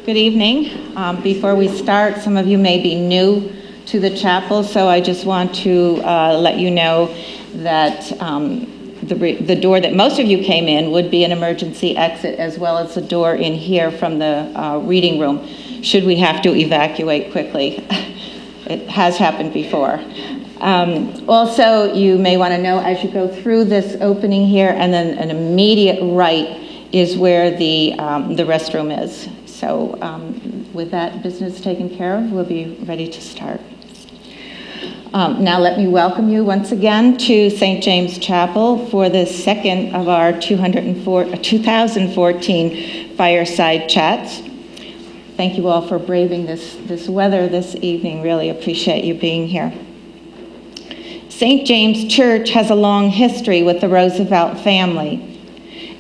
Good evening. Before we start, some of you may be new to the chapel, so I just want to let you know that the door that most of you came in would be an emergency exit, as well as the door in here from the reading room, should we have to evacuate quickly. It has happened before. Also, you may want to know as you go through this opening here, and then an immediate right is where the restroom is. So with that business taken care of, we'll be ready to start. Now let me welcome you once again to St. James Chapel for the second of our 2014 Fireside Chats. Thank you all for braving this weather this evening. Really appreciate you being here. St. James Church has a long history with the Roosevelt family.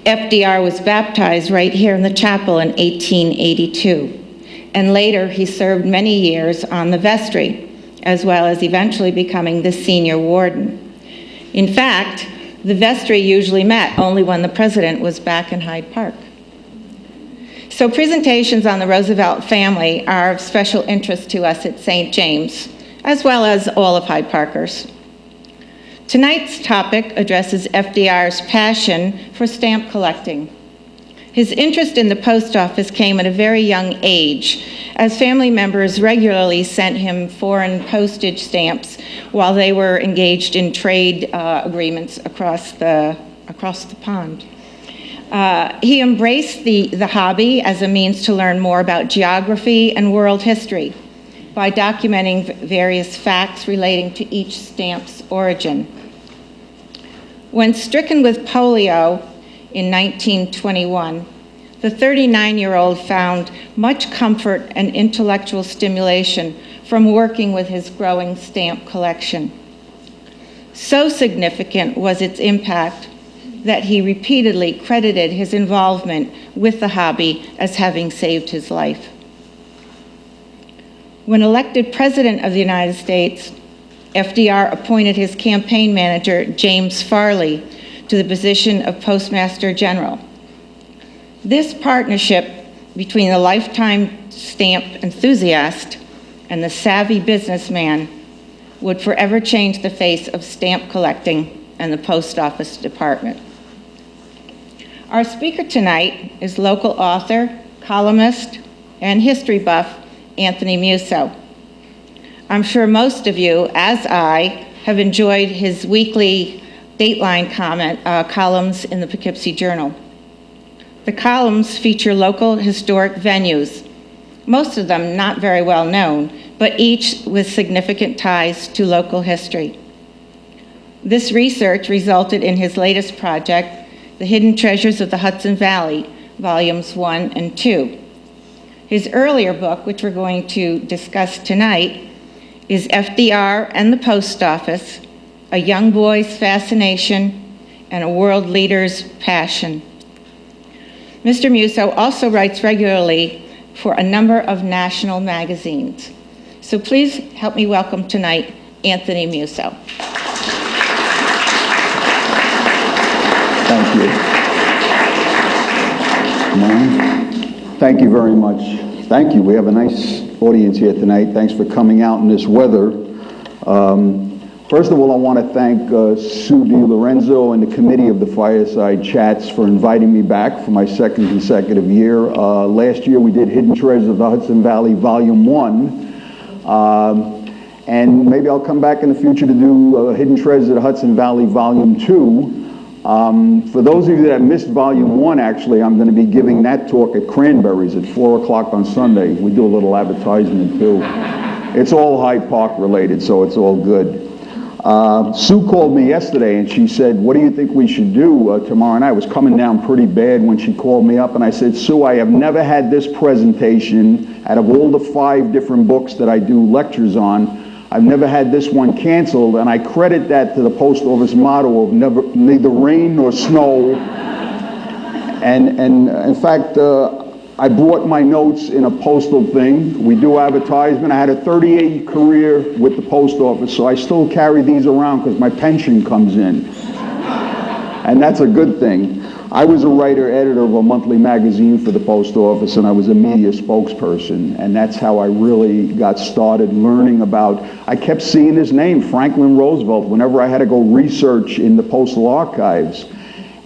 FDR was baptized right here in the chapel in 1882, and later he served many years on the vestry, as well as eventually becoming the senior warden. In fact, the vestry usually met only when the president was back in Hyde Park. So presentations on the Roosevelt family are of special interest to us at St. James, as well as all of Hyde Parkers. Tonight's topic addresses FDR's passion for stamp collecting. His interest in the post office came at a very young age, as family members regularly sent him foreign postage stamps while they were engaged in trade agreements across the pond. He embraced the hobby as a means to learn more about geography and world history by documenting various facts relating to each stamp's origin. When stricken with polio in 1921, the 39-year-old found much comfort and intellectual stimulation from working with his growing stamp collection. So significant was its impact that he repeatedly credited his involvement with the hobby as having saved his life. When elected President of the United States, FDR appointed his campaign manager, James Farley, to the position of Postmaster General. This partnership between the lifetime stamp enthusiast and the savvy businessman would forever change the face of stamp collecting and the post office department. Our speaker tonight is local author, columnist, and history buff, Anthony Musso. I'm sure most of you, as I, have enjoyed his weekly Dateline columns in the Poughkeepsie Journal. The columns feature local historic venues, most of them not very well known, but each with significant ties to local history. This research resulted in his latest project, The Hidden Treasures of the Hudson Valley, Volumes 1 and 2. His earlier book, which we're going to discuss tonight, is FDR and the Post Office, A Young Boy's Fascination and a World Leader's Passion. Mr. Musso also writes regularly for a number of national magazines. So please help me welcome tonight Anthony Musso. Thank you. Thank you very much. Thank you. We have a nice audience here tonight. Thanks for coming out in this weather. First of all, I want to thank Sue DiLorenzo and the committee of the Fireside Chats for inviting me back for my second consecutive year. Last year we did Hidden Treasures of the Hudson Valley Volume 1. And maybe I'll come back in the future to do Hidden Treasures of the Hudson Valley Volume 2. For those of you that missed Volume 1, actually, I'm going to be giving that talk at Cranberries at 4 o'clock on Sunday. We do a little advertisement, too. It's all Hyde Park related, so it's all good. Sue called me yesterday, and she said, what do you think we should do tomorrow night? I was coming down pretty bad when she called me up, and I said, Sue, I have never had this presentation out of all the 5 different books that I do lectures on. I've never had this one canceled, and I credit that to the post office motto of neither rain nor snow. And in fact, I brought my notes in a postal thing. We do advertisement. I had a 38 career with the post office, so I still carry these around because my pension comes in. And that's a good thing. I was a writer, editor of a monthly magazine for the post office, and I was a media spokesperson, and that's how I really got started learning about, I kept seeing his name, Franklin Roosevelt, whenever I had to go research in the postal archives.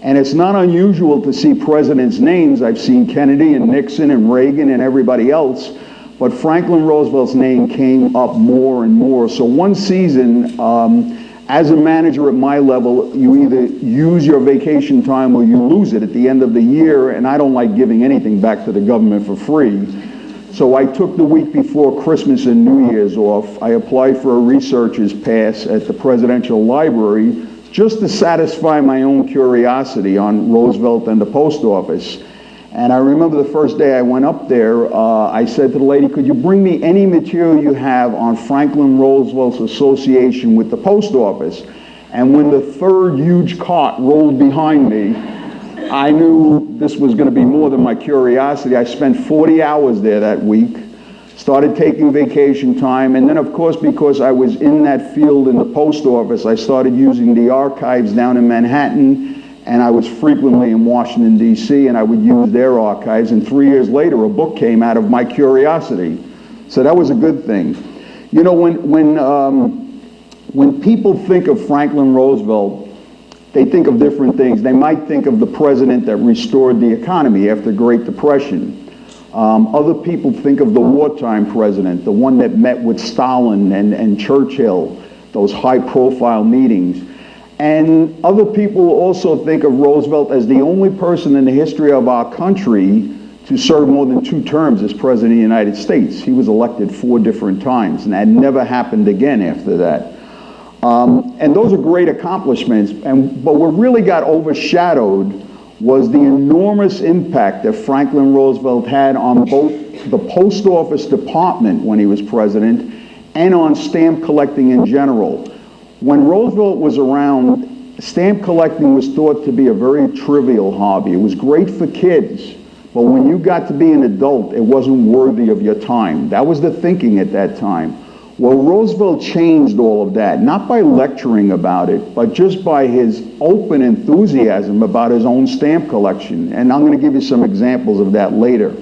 And it's not unusual to see presidents' names. I've seen Kennedy and Nixon and Reagan and everybody else, but Franklin Roosevelt's name came up more and more. So one season, as a manager at my level, you either use your vacation time or you lose it at the end of the year, and I don't like giving anything back to the government for free. So I took the week before Christmas and New Year's off. I applied for a researcher's pass at the Presidential Library just to satisfy my own curiosity on Roosevelt and the post office. And I remember the first day I went up there, I said to the lady, could you bring me any material you have on Franklin Roosevelt's association with the post office? And when the third huge cart rolled behind me, I knew this was going to be more than my curiosity. I spent 40 hours there that week, started taking vacation time, and then of course, because I was in that field in the post office, I started using the archives down in Manhattan, and I was frequently in Washington, D.C., and I would use their archives, and 3 years later, a book came out of my curiosity. So that was a good thing. You know, when people think of Franklin Roosevelt, they think of different things. They might think of the president that restored the economy after the Great Depression. Other people think of the wartime president, the one that met with Stalin and Churchill, those high-profile meetings. And other people also think of Roosevelt as the only person in the history of our country to serve more than 2 terms as president of the United States. He was elected 4 different times, and that never happened again after that. And those are great accomplishments, but what really got overshadowed was the enormous impact that Franklin Roosevelt had on both the post office department when he was president and on stamp collecting in general. When Roosevelt was around, stamp collecting was thought to be a very trivial hobby. It was great for kids, but when you got to be an adult, it wasn't worthy of your time. That was the thinking at that time. Well, Roosevelt changed all of that, not by lecturing about it, but just by his open enthusiasm about his own stamp collection. And I'm going to give you some examples of that later.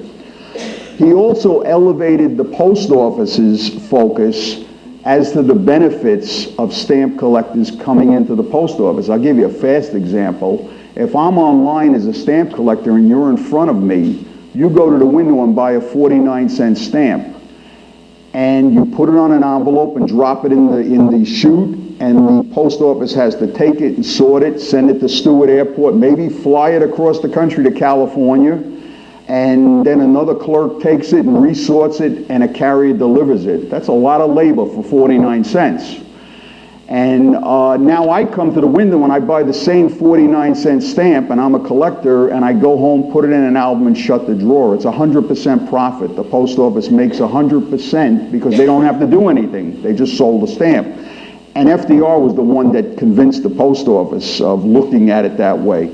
He also elevated the post office's focus as to the benefits of stamp collectors coming into the post office. I'll give you a fast example. If I'm online as a stamp collector and you're in front of me, you go to the window and buy a 49-cent stamp. And you put it on an envelope and drop it in the chute, and the post office has to take it and sort it, send it to Stewart Airport, maybe fly it across the country to California, and then another clerk takes it and resorts it, and a carrier delivers it. That's a lot of labor for 49 cents. And now I come to the window and I buy the same 49-cent stamp, and I'm a collector, and I go home, put it in an album, and shut the drawer. It's 100% profit. The post office makes 100% because they don't have to do anything. They just sold the stamp. And FDR was the one that convinced the post office of looking at it that way.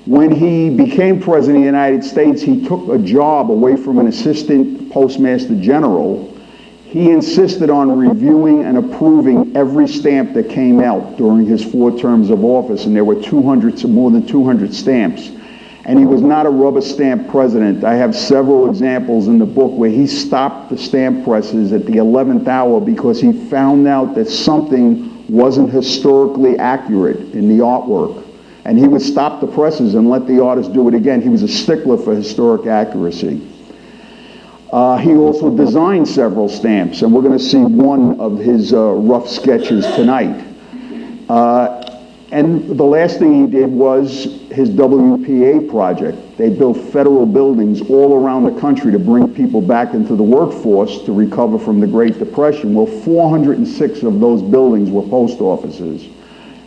When he became president of the United States, he took a job away from an assistant postmaster general. He insisted on reviewing and approving every stamp that came out during his 4 terms of office, and there were more than 200 stamps. And he was not a rubber stamp president. I have several examples in the book where he stopped the stamp presses at the 11th hour because he found out that something wasn't historically accurate in the artwork. And he would stop the presses and let the artist do it again. He was a stickler for historic accuracy. He also designed several stamps, and we're going to see one of his rough sketches tonight. And the last thing he did was his WPA project. They built federal buildings all around the country to bring people back into the workforce to recover from the Great Depression. Well, 406 of those buildings were post offices.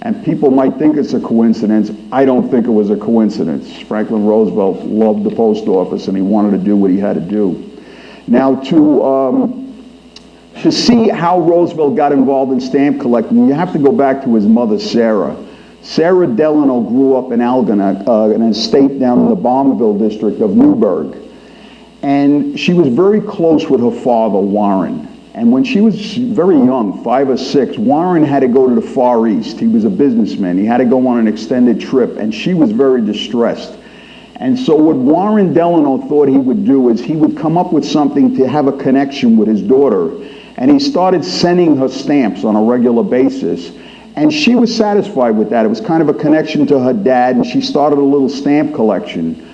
And people might think it's a coincidence. I don't think it was a coincidence. Franklin Roosevelt loved the post office, and he wanted to do what he had to do. Now, to see how Roosevelt got involved in stamp collecting, you have to go back to his mother, Sarah. Sarah Delano grew up in Algonac, an estate down in the Balmville district of Newburgh. And she was very close with her father, Warren. And when she was very young, 5 or 6, Warren had to go to the Far East. He was a businessman. He had to go on an extended trip, and she was very distressed. And so what Warren Delano thought he would do is he would come up with something to have a connection with his daughter. And he started sending her stamps on a regular basis. And she was satisfied with that. It was kind of a connection to her dad, and she started a little stamp collection.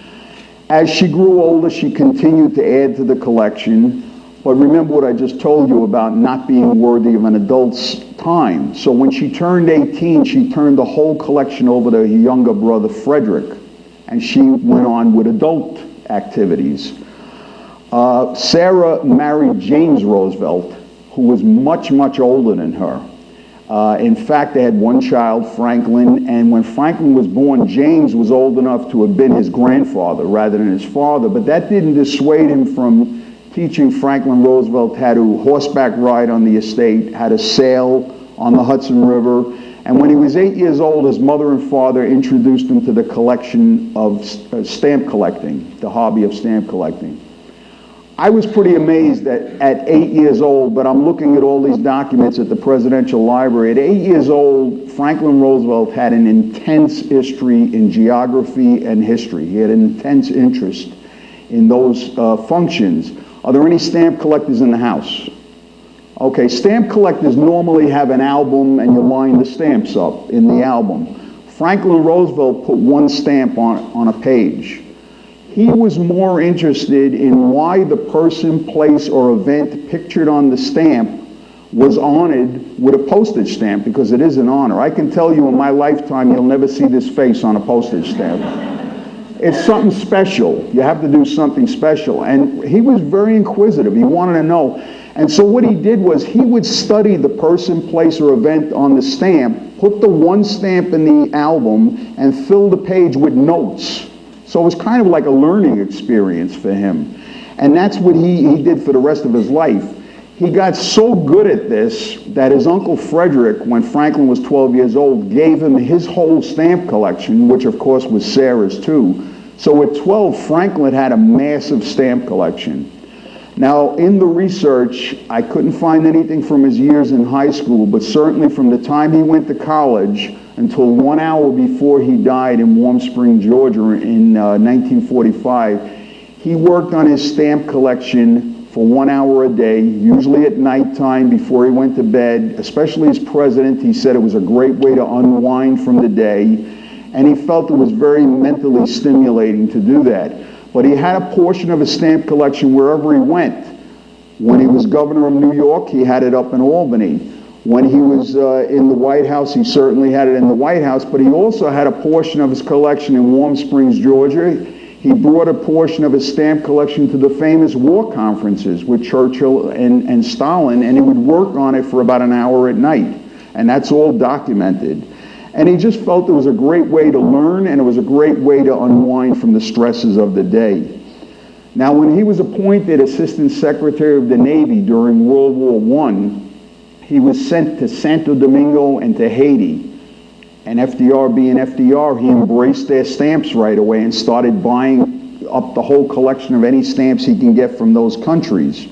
As she grew older, she continued to add to the collection. But remember what I just told you about not being worthy of an adult's time. So when she turned 18, she turned the whole collection over to her younger brother, Frederick. And she went on with adult activities. Sarah married James Roosevelt, who was much, much older than her. In fact, they had one child, Franklin, and when Franklin was born, James was old enough to have been his grandfather rather than his father, but that didn't dissuade him from teaching Franklin Roosevelt how to horseback ride on the estate, how to sail on the Hudson River, and when he was 8 years old, his mother and father introduced him to the collection of stamp collecting, the hobby of stamp collecting. I was pretty amazed that at 8 years old, but I'm looking at all these documents at the Presidential Library. At 8 years old, Franklin Roosevelt had an intense history in geography and history. He had an intense interest in those functions. Are there any stamp collectors in the house? Okay, stamp collectors normally have an album and you line the stamps up in the album. Franklin Roosevelt put one stamp on a page. He was more interested in why the person, place, or event pictured on the stamp was honored with a postage stamp, because it is an honor. I can tell you in my lifetime you'll never see this face on a postage stamp. It's something special. You have to do something special. And he was very inquisitive. He wanted to know. And so what he did was he would study the person, place, or event on the stamp, put the one stamp in the album, and fill the page with notes. So it was kind of like a learning experience for him. And that's what he did for the rest of his life. He got so good at this that his uncle Frederick, when Franklin was 12 years old, gave him his whole stamp collection, which of course was Sarah's too. So at 12, Franklin had a massive stamp collection. Now, in the research, I couldn't find anything from his years in high school, but certainly from the time he went to college until 1 hour before he died in Warm Spring, Georgia in 1945, he worked on his stamp collection for 1 hour a day, usually at nighttime before he went to bed. Especially as president, he said it was a great way to unwind from the day, and he felt it was very mentally stimulating to do that. But he had a portion of his stamp collection wherever he went. When he was governor of New York, he had it up in Albany. When he was in the White House, he certainly had it in the White House, but he also had a portion of his collection in Warm Springs, Georgia. He brought a portion of his stamp collection to the famous war conferences with Churchill and Stalin, and he would work on it for about an hour at night. And that's all documented. And he just felt it was a great way to learn, and it was a great way to unwind from the stresses of the day. Now, when he was appointed Assistant Secretary of the Navy during World War I, he was sent to Santo Domingo and to Haiti. And FDR being FDR, he embraced their stamps right away and started buying up the whole collection of any stamps he can get from those countries.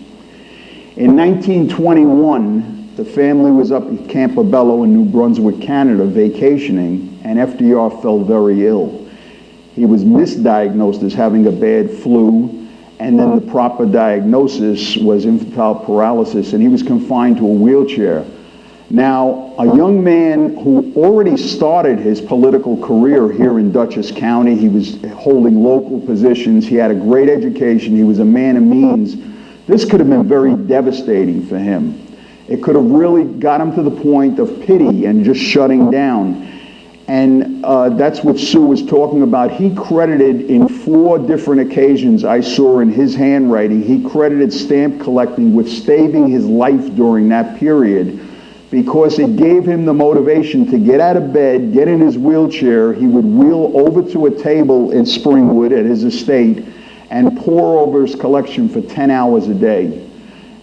In 1921, the family was up in Campobello in New Brunswick, Canada, vacationing, and FDR fell very ill. He was misdiagnosed as having a bad flu, and then the proper diagnosis was infantile paralysis, and he was confined to a wheelchair. Now, a young man who already started his political career here in Dutchess County, he was holding local positions, he had a great education, he was a man of means. This could have been very devastating for him. It could have really got him to the point of pity and just shutting down. And that's what Sue was talking about. He credited in 4 different occasions I saw in his handwriting, he credited stamp collecting with saving his life during that period, because it gave him the motivation to get out of bed, get in his wheelchair. He would wheel over to a table in Springwood at his estate and pour over his collection for 10 hours a day.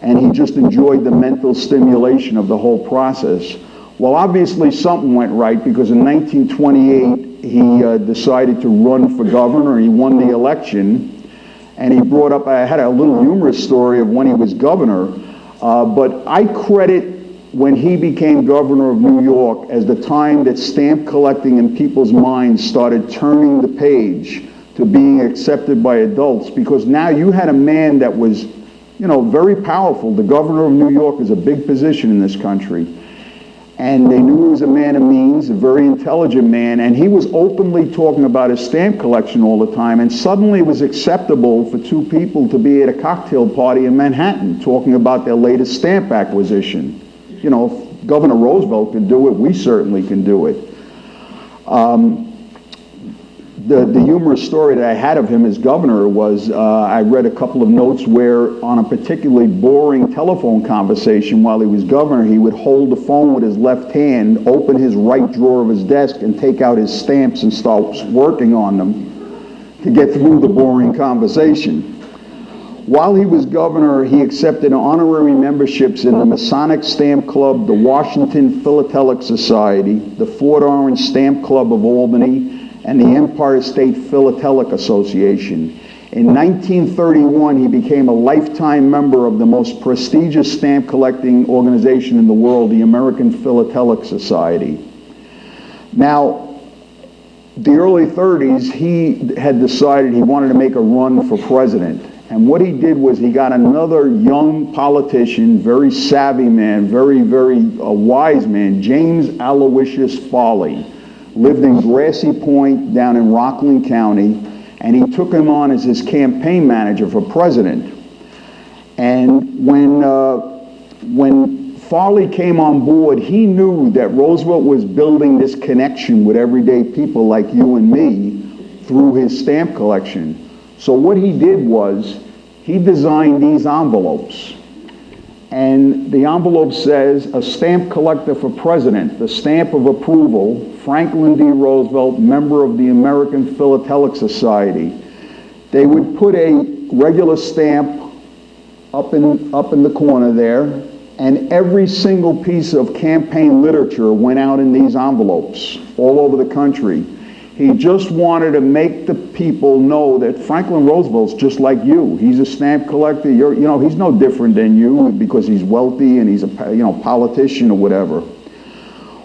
And he just enjoyed the mental stimulation of the whole process. Well, obviously something went right, because in 1928 he decided to run for governor. He won the election, and he brought up, I had a little humorous story of when he was governor. But I credit when he became governor of New York as the time that stamp collecting in people's minds started turning the page to being accepted by adults, because now you had a man that was, very powerful. The governor of New York is a big position in this country. And they knew he was a man of means, a very intelligent man, and he was openly talking about his stamp collection all the time, and suddenly it was acceptable for two people to be at a cocktail party in Manhattan talking about their latest stamp acquisition. If Governor Roosevelt could do it, we certainly can do it. The humorous story that I had of him as governor was I read a couple of notes where on a particularly boring telephone conversation while he was governor, he would hold the phone with his left hand, open his right drawer of his desk, and take out his stamps and start working on them to get through the boring conversation. While he was governor, he accepted honorary memberships in the Masonic Stamp Club, the Washington Philatelic Society, the Fort Orange Stamp Club of Albany, and the Empire State Philatelic Association. In 1931, he became a lifetime member of the most prestigious stamp collecting organization in the world, the American Philatelic Society. Now, the early 30s, he had decided he wanted to make a run for president. And what he did was he got another young politician, very savvy man, very, very wise man, James Aloysius Farley, lived in Grassy Point down in Rockland County, and he took him on as his campaign manager for president. And when Farley came on board, he knew that Roosevelt was building this connection with everyday people like you and me through his stamp collection. So what he did was he designed these envelopes. And the envelope says, a stamp collector for president, the stamp of approval, Franklin D. Roosevelt, member of the American Philatelic Society. They would put a regular stamp up in the corner there, and every single piece of campaign literature went out in these envelopes all over the country. He just wanted to make the people know that Franklin Roosevelt's just like you. He's a stamp collector. He's no different than you because he's wealthy and he's a politician or whatever.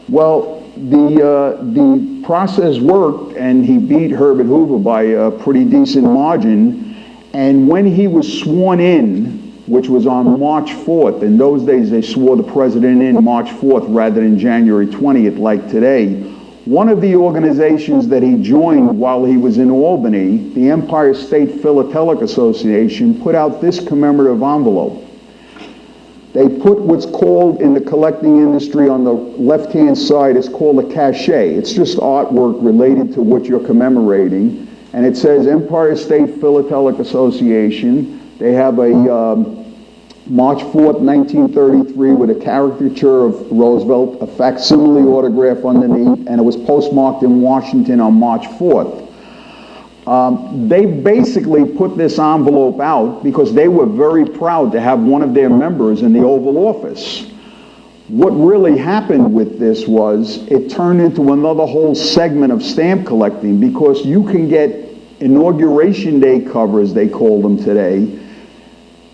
Well, the process worked, and he beat Herbert Hoover by a pretty decent margin. And when he was sworn in, which was on March 4th, in those days they swore the president in March 4th rather than January 20th like today, one of the organizations that he joined while he was in Albany, the Empire State Philatelic Association, put out this commemorative envelope. They put what's called in the collecting industry on the left-hand side, it's called a cachet. It's just artwork related to what you're commemorating. And it says Empire State Philatelic Association. They have a March 4th, 1933, with a caricature of Roosevelt, a facsimile autograph underneath, and it was postmarked in Washington on March 4th. They basically put this envelope out because they were very proud to have one of their members in the Oval Office. What really happened with this was it turned into another whole segment of stamp collecting, because you can get Inauguration Day covers, they call them today,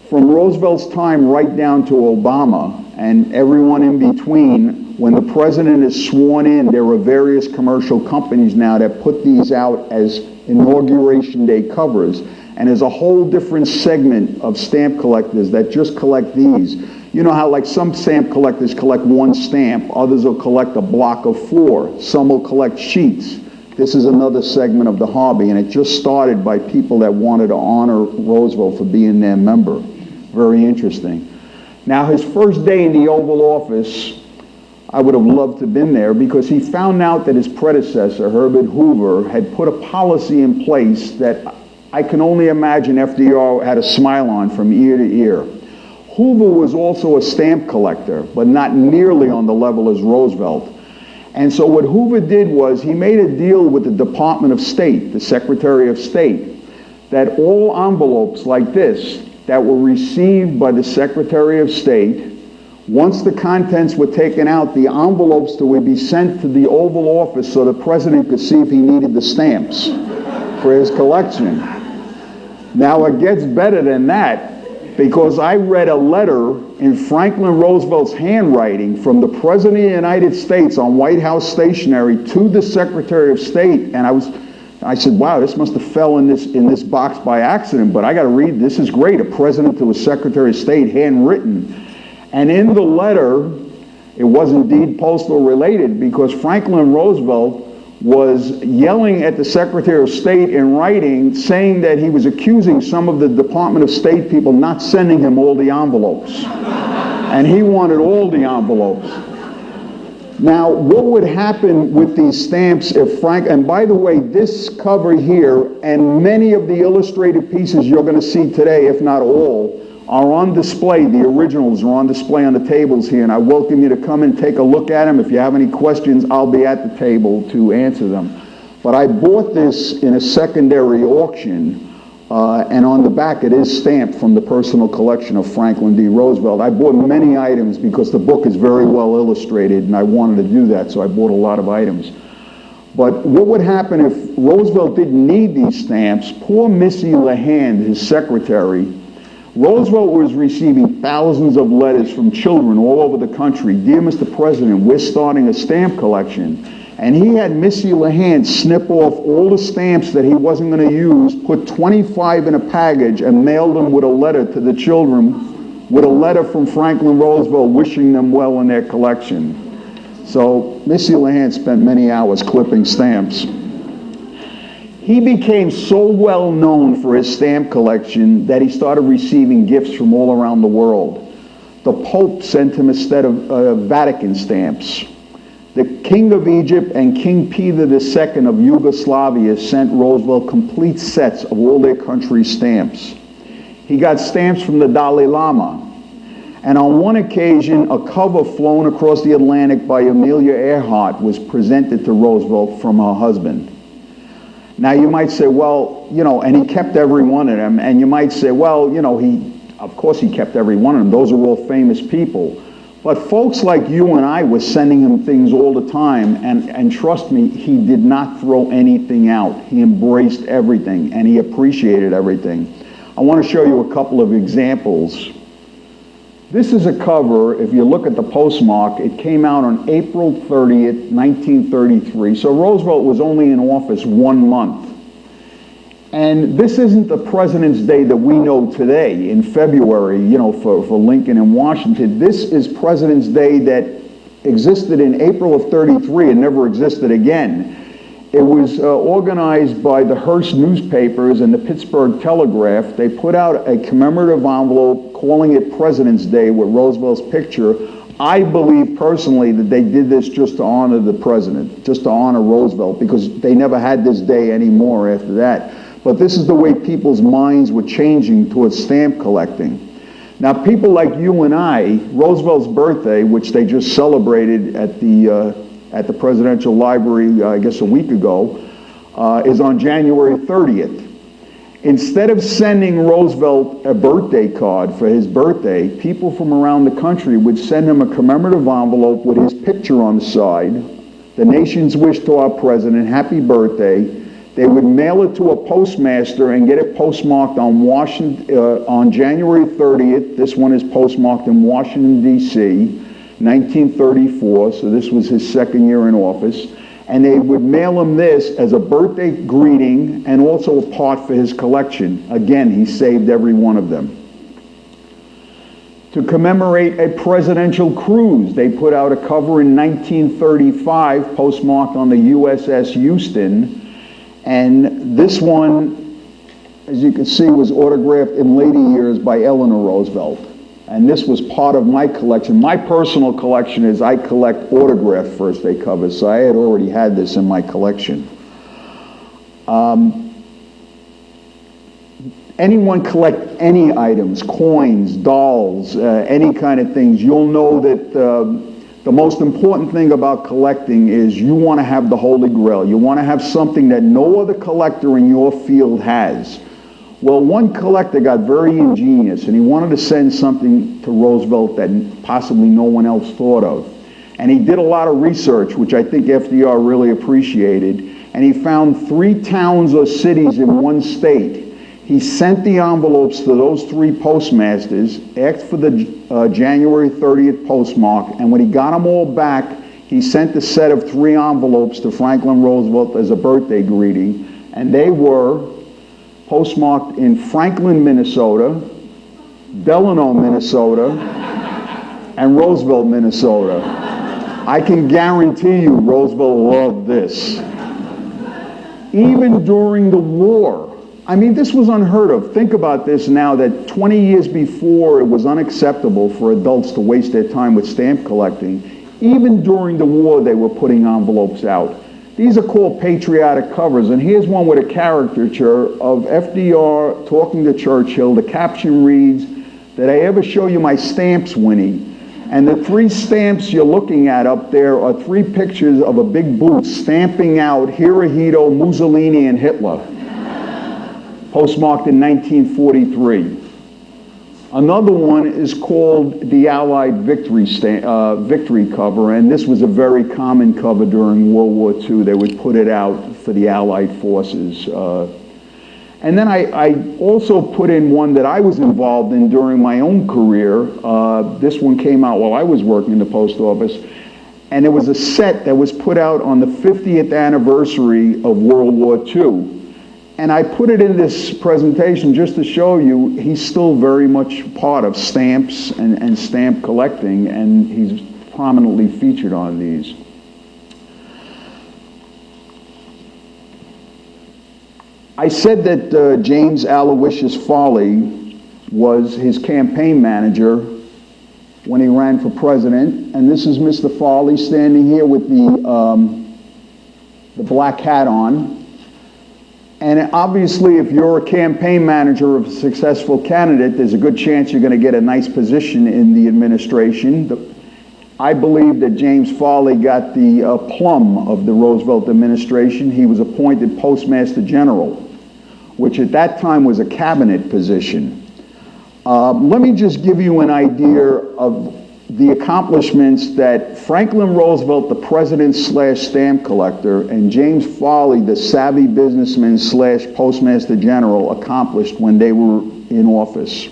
from Roosevelt's time right down to Obama and everyone in between. When the president is sworn in, there are various commercial companies now that put these out as Inauguration Day covers. And there's a whole different segment of stamp collectors that just collect these. You know how like some stamp collectors collect one stamp, others will collect a block of 4, some will collect sheets. This is another segment of the hobby, and it just started by people that wanted to honor Roosevelt for being their member. Very interesting. Now, his first day in the Oval Office, I would have loved to have been there, because he found out that his predecessor, Herbert Hoover, had put a policy in place that I can only imagine FDR had a smile on from ear to ear. Hoover was also a stamp collector, but not nearly on the level as Roosevelt. And so what Hoover did was he made a deal with the Department of State, the Secretary of State, that all envelopes like this that were received by the Secretary of State, once the contents were taken out, the envelopes would be sent to the Oval Office so the president could see if he needed the stamps for his collection. Now it gets better than that. because I read a letter in Franklin Roosevelt's handwriting from the President of the United States on White House stationery to the Secretary of State, and I said, wow, this must have fell in this box by accident, but I got to read, this is great, a President to a Secretary of State, handwritten. And in the letter, it was indeed postal related, because Franklin Roosevelt was yelling at the Secretary of State in writing, saying that he was accusing some of the Department of State people not sending him all the envelopes. And he wanted all the envelopes. Now, what would happen with these stamps if and by the way, this cover here and many of the illustrated pieces you're going to see today, if not all, are on display. The originals are on display on the tables here, and I welcome you to come and take a look at them. If you have any questions, I'll be at the table to answer them. But I bought this in a secondary auction, and on the back it is stamped from the personal collection of Franklin D. Roosevelt. I bought many items because the book is very well illustrated, and I wanted to do that, so I bought a lot of items. But what would happen if Roosevelt didn't need these stamps? Poor Missy LeHand, his secretary, Roosevelt was receiving thousands of letters from children all over the country. Dear Mr. President, we're starting a stamp collection. And he had Missy LeHand snip off all the stamps that he wasn't going to use, put 25 in a package, and mail them with a letter to the children, with a letter from Franklin Roosevelt wishing them well in their collection. So Missy LeHand spent many hours clipping stamps. He became so well known for his stamp collection that he started receiving gifts from all around the world. The Pope sent him a set of Vatican stamps. The King of Egypt and King Peter II of Yugoslavia sent Roosevelt complete sets of all their country's stamps. He got stamps from the Dalai Lama. And on one occasion, a cover flown across the Atlantic by Amelia Earhart was presented to Roosevelt from her husband. Now you might say, well, and he kept every one of them, and you might say, well, of course he kept every one of them. Those are all famous people. But folks like you and I were sending him things all the time, and trust me, he did not throw anything out. He embraced everything, and he appreciated everything. I want to show you a couple of examples. This is a cover. If you look at the postmark, it came out on April 30th, 1933. So Roosevelt was only in office 1 month. And this isn't the President's Day that we know today in February, for Lincoln and Washington. This is President's Day that existed in April of 33 and never existed again. It was organized by the Hearst newspapers and the Pittsburgh Telegraph. They put out a commemorative envelope calling it President's Day with Roosevelt's picture. I believe personally that they did this just to honor the president, just to honor Roosevelt, because they never had this day anymore after that. But this is the way people's minds were changing towards stamp collecting. Now, people like you and I, Roosevelt's birthday, which they just celebrated at the Presidential Library, I guess a week ago, is on January 30th. Instead of sending Roosevelt a birthday card for his birthday, people from around the country would send him a commemorative envelope with his picture on the side, the nation's wish to our president, happy birthday. They would mail it to a postmaster and get it postmarked on January 30th. This one is postmarked in Washington, D.C., 1934, so this was his second year in office. And they would mail him this as a birthday greeting and also a part for his collection. Again, he saved every one of them. To commemorate a presidential cruise, they put out a cover in 1935, postmarked on the USS Houston. And this one, as you can see, was autographed in later years by Eleanor Roosevelt. And this was part of my collection. My personal collection is I collect autographed first day covers, so I had already had this in my collection. Anyone collect any items, coins, dolls, any kind of things, you'll know that the most important thing about collecting is you want to have the Holy Grail. You want to have something that no other collector in your field has. Well, one collector got very ingenious, and he wanted to send something to Roosevelt that possibly no one else thought of. And he did a lot of research, which I think FDR really appreciated, and he found 3 towns or cities in one state. He sent the envelopes to those 3 postmasters, asked for the January 30th postmark, and when he got them all back, he sent a set of 3 envelopes to Franklin Roosevelt as a birthday greeting, and they were postmarked in Franklin, Minnesota, Delano, Minnesota, and Roosevelt, Minnesota. I can guarantee you Roosevelt loved this. Even during the war, I mean, this was unheard of. Think about this now, that 20 years before it was unacceptable for adults to waste their time with stamp collecting. Even during the war, they were putting envelopes out. These are called patriotic covers, and here's one with a caricature of FDR talking to Churchill. The caption reads, "Did I ever show you my stamps, Winnie?" And the 3 stamps you're looking at up there are 3 pictures of a big booth stamping out Hirohito, Mussolini, and Hitler, postmarked in 1943. Another one is called the Allied victory cover, and this was a very common cover during World War II. They would put it out for the Allied forces. And then I also put in one that I was involved in during my own career. This one came out while I was working in the post office, and it was a set that was put out on the 50th anniversary of World War II. And I put it in this presentation just to show you he's still very much part of stamps and stamp collecting, and he's prominently featured on these. I said that James Aloysius Farley was his campaign manager when he ran for president, and this is Mr. Farley standing here with the black hat on. And obviously, if you're a campaign manager of a successful candidate, there's a good chance you're going to get a nice position in the administration. I believe that James Farley got the plum of the Roosevelt administration. He was appointed Postmaster General, which at that time was a cabinet position. Let me just give you an idea of the accomplishments that Franklin Roosevelt, the president/stamp collector, and James Farley, the savvy businessman/postmaster general, accomplished when they were in office.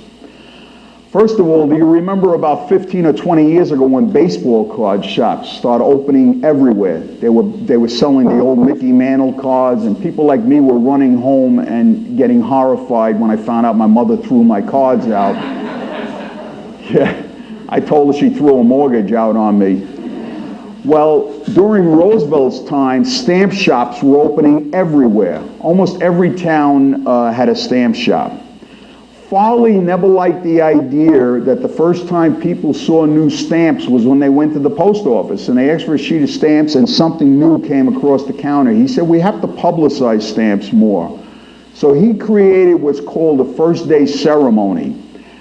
First of all, do you remember about 15 or 20 years ago when baseball card shops started opening everywhere? They were selling the old Mickey Mantle cards, and people like me were running home and getting horrified when I found out my mother threw my cards out. Yeah. I told her she threw a mortgage out on me. Well, during Roosevelt's time, stamp shops were opening everywhere. Almost every town had a stamp shop. Farley never liked the idea that the first time people saw new stamps was when they went to the post office and they asked for a sheet of stamps and something new came across the counter. He said, we have to publicize stamps more. So he created what's called a first day ceremony.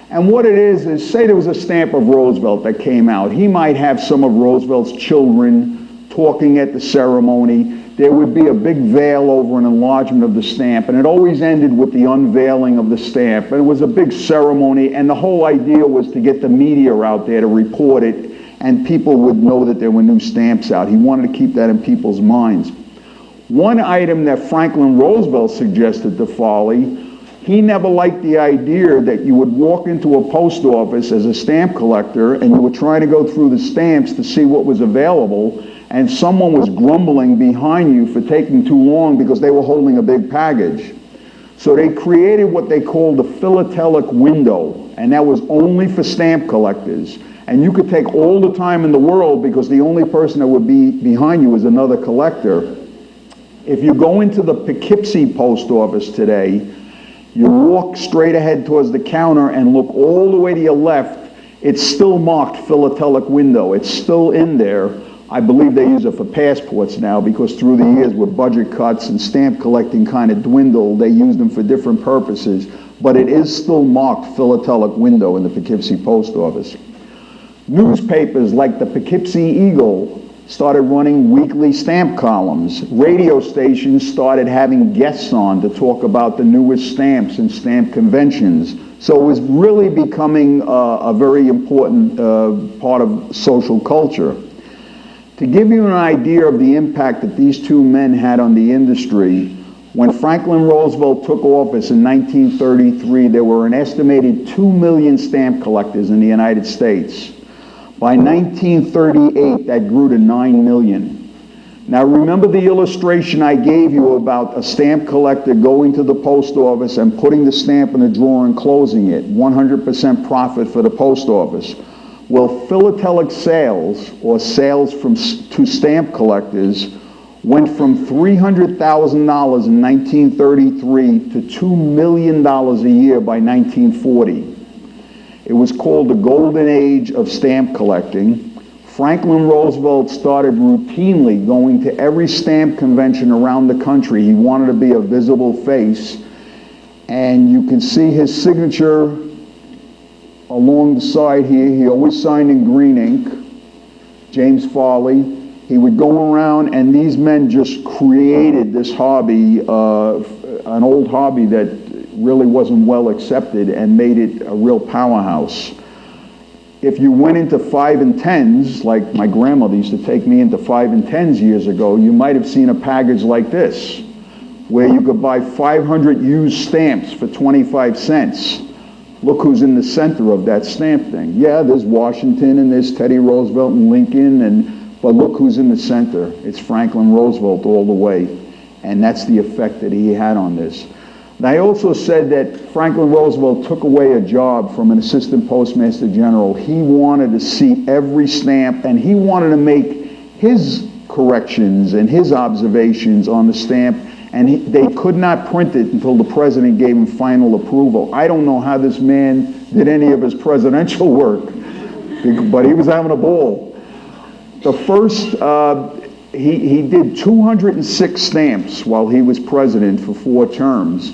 And what it is say there was a stamp of Roosevelt that came out. He might have some of Roosevelt's children talking at the ceremony. There would be a big veil over an enlargement of the stamp, and it always ended with the unveiling of the stamp. And it was a big ceremony, and the whole idea was to get the media out there to report it, and people would know that there were new stamps out. He wanted to keep that in people's minds. One item that Franklin Roosevelt suggested to Farley, he never liked the idea that you would walk into a post office as a stamp collector and you were trying to go through the stamps to see what was available, and someone was grumbling behind you for taking too long because they were holding a big package. So they created what they called the philatelic window, and that was only for stamp collectors. And you could take all the time in the world because the only person that would be behind you was another collector. If you go into the Poughkeepsie post office today, you walk straight ahead towards the counter and look all the way to your left, it's still marked philatelic window. It's still in there. I believe they use it for passports now because through the years with budget cuts and stamp collecting kind of dwindled, they use them for different purposes. But it is still marked philatelic window in the Poughkeepsie post office. Newspapers like the Poughkeepsie Eagle started running weekly stamp columns. Radio stations started having guests on to talk about the newest stamps and stamp conventions. So it was really becoming a very important part of social culture. To give you an idea of the impact that these two men had on the industry, When Franklin Roosevelt took office in 1933, there were an estimated 2 million stamp collectors in the United States. By 1938, that grew to 9 million. Now remember the illustration I gave you about a stamp collector going to the post office and putting the stamp in the drawer and closing it, 100% profit for the post office. Well, philatelic sales, or sales to stamp collectors, went from $300,000 in 1933 to $2 million a year by 1940. It was called the golden age of stamp collecting. Franklin Roosevelt started routinely going to every stamp convention around the country. He wanted to be a visible face. And you can see his signature along the side here. He always signed in green ink, James Farley. He would go around, and these men just created this hobby, an old hobby that really wasn't well accepted, and made it a real powerhouse. If you went into 5 and 10s, like my grandmother used to take me into 5 and 10s years ago, you might have seen a package like this, where you could buy 500 used stamps for 25 cents. Look who's in the center of that stamp thing. Yeah, there's Washington, and there's Teddy Roosevelt and Lincoln, but look who's in the center. It's Franklin Roosevelt all the way, and that's the effect that he had on this. And I also said that Franklin Roosevelt took away a job from an assistant postmaster general. He wanted to see every stamp, and he wanted to make his corrections and his observations on the stamp, and they could not print it until the president gave him final approval. I don't know how this man did any of his presidential work, but he was having a ball. The first, he did 206 stamps while he was president for 4 terms.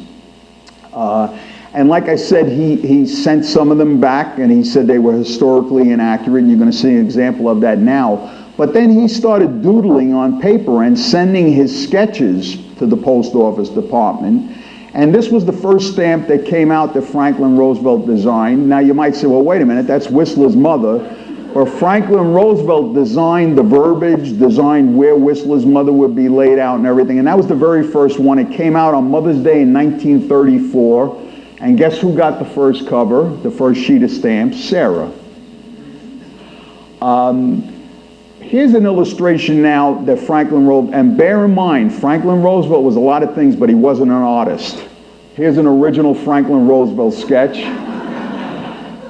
And like I said, he sent some of them back, and he said they were historically inaccurate, and you're going to see an example of that now. But then he started doodling on paper and sending his sketches to the post office department. And this was the first stamp that came out that Franklin Roosevelt designed. Now you might say, well, wait a minute, that's Whistler's mother. Or Franklin Roosevelt designed the verbiage, designed where Whistler's mother would be laid out and everything. And that was the very first one. It came out on Mother's Day in 1934. And guess who got the first cover, the first sheet of stamps? Sarah. Here's an illustration now that Franklin Roosevelt, and bear in mind, Franklin Roosevelt was a lot of things, but he wasn't an artist. Here's an original Franklin Roosevelt sketch.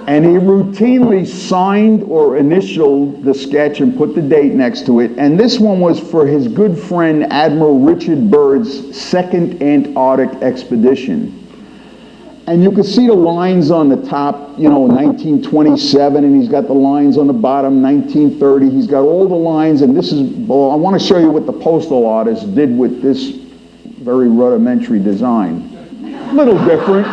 And he routinely signed or initialed the sketch and put the date next to it. And this one was for his good friend, Admiral Richard Byrd's second Antarctic expedition. And you can see the lines on the top, 1927, and he's got the lines on the bottom, 1930. He's got all the lines, and this is, well, I want to show you what the postal artist did with this very rudimentary design. Little different.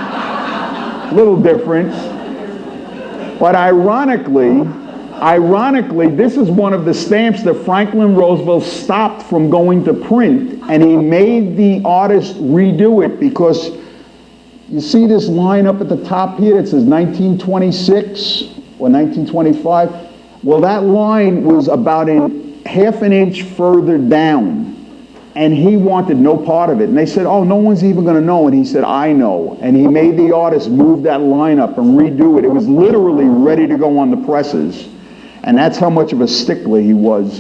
But ironically, this is one of the stamps that Franklin Roosevelt stopped from going to print, and he made the artist redo it because you see this line up at the top here that says 1926 or 1925? Well, that line was about half an inch further down, and he wanted no part of it. And they said, oh, no one's even going to know. And he said, I know. And he made the artist move that line up and redo it. It was literally ready to go on the presses. And that's how much of a stickler he was,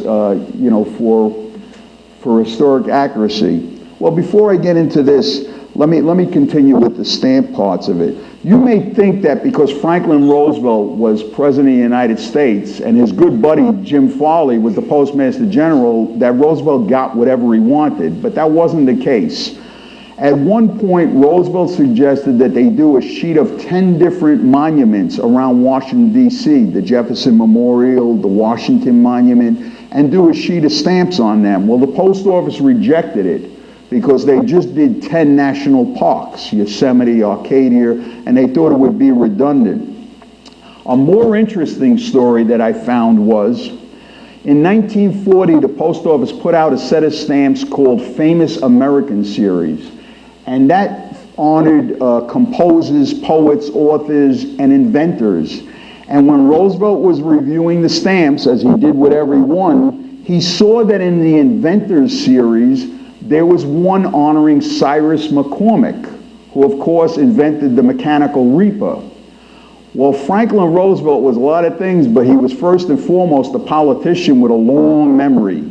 for historic accuracy. Well, before I get into this, let me continue with the stamp parts of it. You may think that because Franklin Roosevelt was President of the United States and his good buddy Jim Farley was the Postmaster General, that Roosevelt got whatever he wanted, but that wasn't the case. At one point, Roosevelt suggested that they do a sheet of 10 different monuments around Washington, D.C., the Jefferson Memorial, the Washington Monument, and do a sheet of stamps on them. Well, the post office rejected it, because they just did 10 national parks, Yosemite, Arcadia, and they thought it would be redundant. A more interesting story that I found was, in 1940, the post office put out a set of stamps called Famous American Series, and that honored composers, poets, authors, and inventors. And when Roosevelt was reviewing the stamps, as he did with every one, he saw that in the Inventors Series, there was one honoring Cyrus McCormick, who of course invented the mechanical reaper. Well, Franklin Roosevelt was a lot of things, but he was first and foremost a politician with a long memory.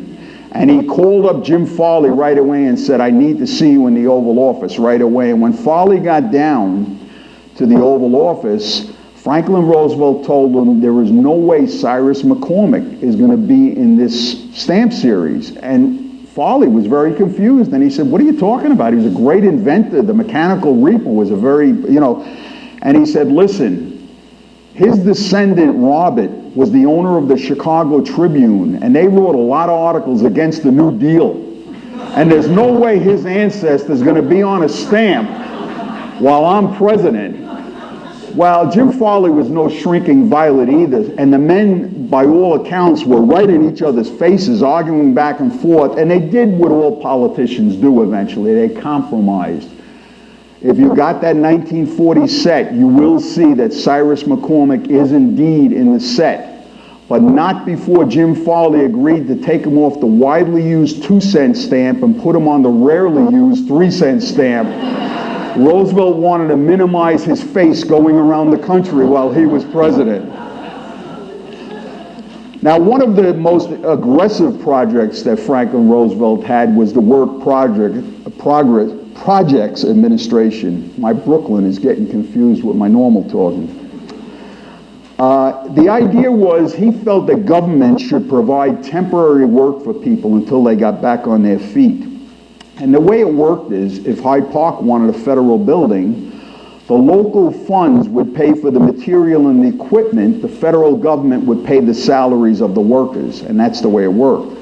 And he called up Jim Farley right away and said, I need to see you in the Oval Office right away. And when Farley got down to the Oval Office, Franklin Roosevelt told him there is no way Cyrus McCormick is going to be in this stamp series. And Farley was very confused, and he said, what are you talking about? He was a great inventor. The mechanical reaper was a very, and he said, listen, his descendant, Robert, was the owner of the Chicago Tribune, and they wrote a lot of articles against the New Deal. And there's no way his ancestor's going to be on a stamp while I'm president. Well, Jim Farley was no shrinking violet either, and the men, by all accounts, were right in each other's faces, arguing back and forth, and they did what all politicians do eventually. They compromised. If you got that 1940 set, you will see that Cyrus McCormick is indeed in the set, but not before Jim Farley agreed to take him off the widely used 2-cent stamp and put him on the rarely used 3-cent stamp. Roosevelt wanted to minimize his face going around the country while he was president. Now, one of the most aggressive projects that Franklin Roosevelt had was the Work Projects Administration. My Brooklyn is getting confused with my normal talking. The idea was he felt that government should provide temporary work for people until they got back on their feet. And the way it worked is, if Hyde Park wanted a federal building, the local funds would pay for the material and the equipment. The federal government would pay the salaries of the workers, and that's the way it worked.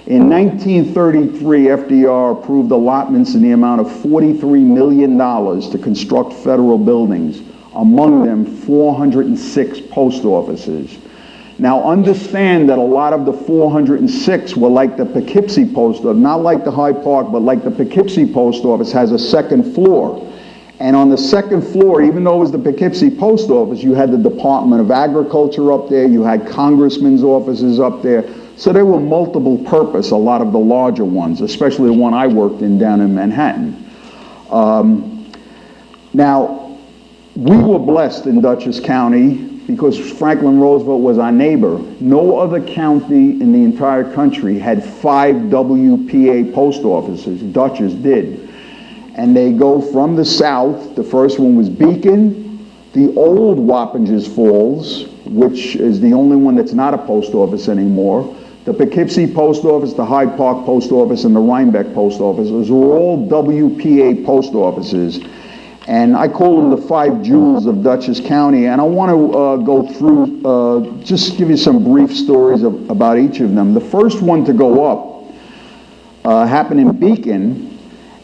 In 1933, FDR approved allotments in the amount of $43 million to construct federal buildings, among them 406 post offices. Now understand that a lot of the 406 were like the Poughkeepsie Post Office, not like the Hyde Park, but like the Poughkeepsie Post Office has a second floor. And on the second floor, even though it was the Poughkeepsie Post Office, you had the Department of Agriculture up there, you had congressmen's offices up there. So they were multiple purpose, a lot of the larger ones, especially the one I worked in down in Manhattan. Now, we were blessed in Dutchess County because Franklin Roosevelt was our neighbor. No other county in the entire country had 5 WPA post offices. Dutchess did. And they go from the south. The first one was Beacon, the old Wappingers Falls, which is the only one that's not a post office anymore, the Poughkeepsie Post Office, the Hyde Park Post Office, and the Rhinebeck Post Office. Those were all WPA post offices. And I call them the 5 jewels of Dutchess County. And I want to go through, just give you some brief stories about each of them. The first one to go up happened in Beacon.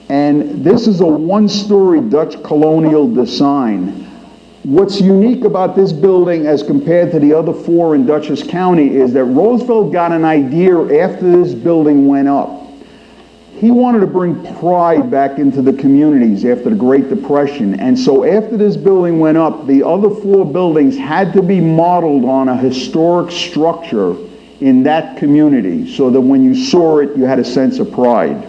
And this is a 1-story Dutch colonial design. What's unique about this building as compared to the other 4 in Dutchess County is that Roosevelt got an idea after this building went up. He wanted to bring pride back into the communities after the Great Depression. And so after this building went up, the other 4 buildings had to be modeled on a historic structure in that community so that when you saw it, you had a sense of pride.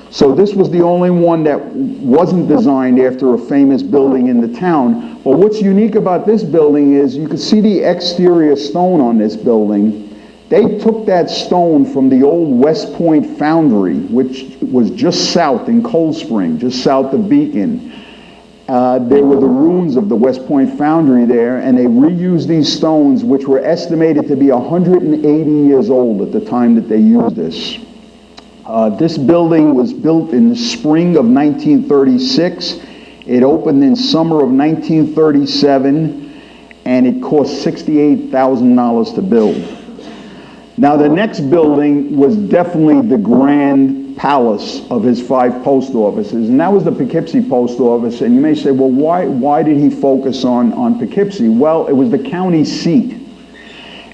So this was the only one that wasn't designed after a famous building in the town. But what's unique about this building is you can see the exterior stone on this building. They took that stone from the old West Point Foundry, which was just south in Cold Spring, just south of Beacon. There were the ruins of the West Point Foundry there, and they reused these stones, which were estimated to be 180 years old at the time that they used this. This building was built in the spring of 1936. It opened in summer of 1937, and it cost $68,000 to build. Now, the next building was definitely the grand palace of his 5 post offices, and that was the Poughkeepsie Post Office. And you may say, well, why did he focus on Poughkeepsie? Well, it was the county seat.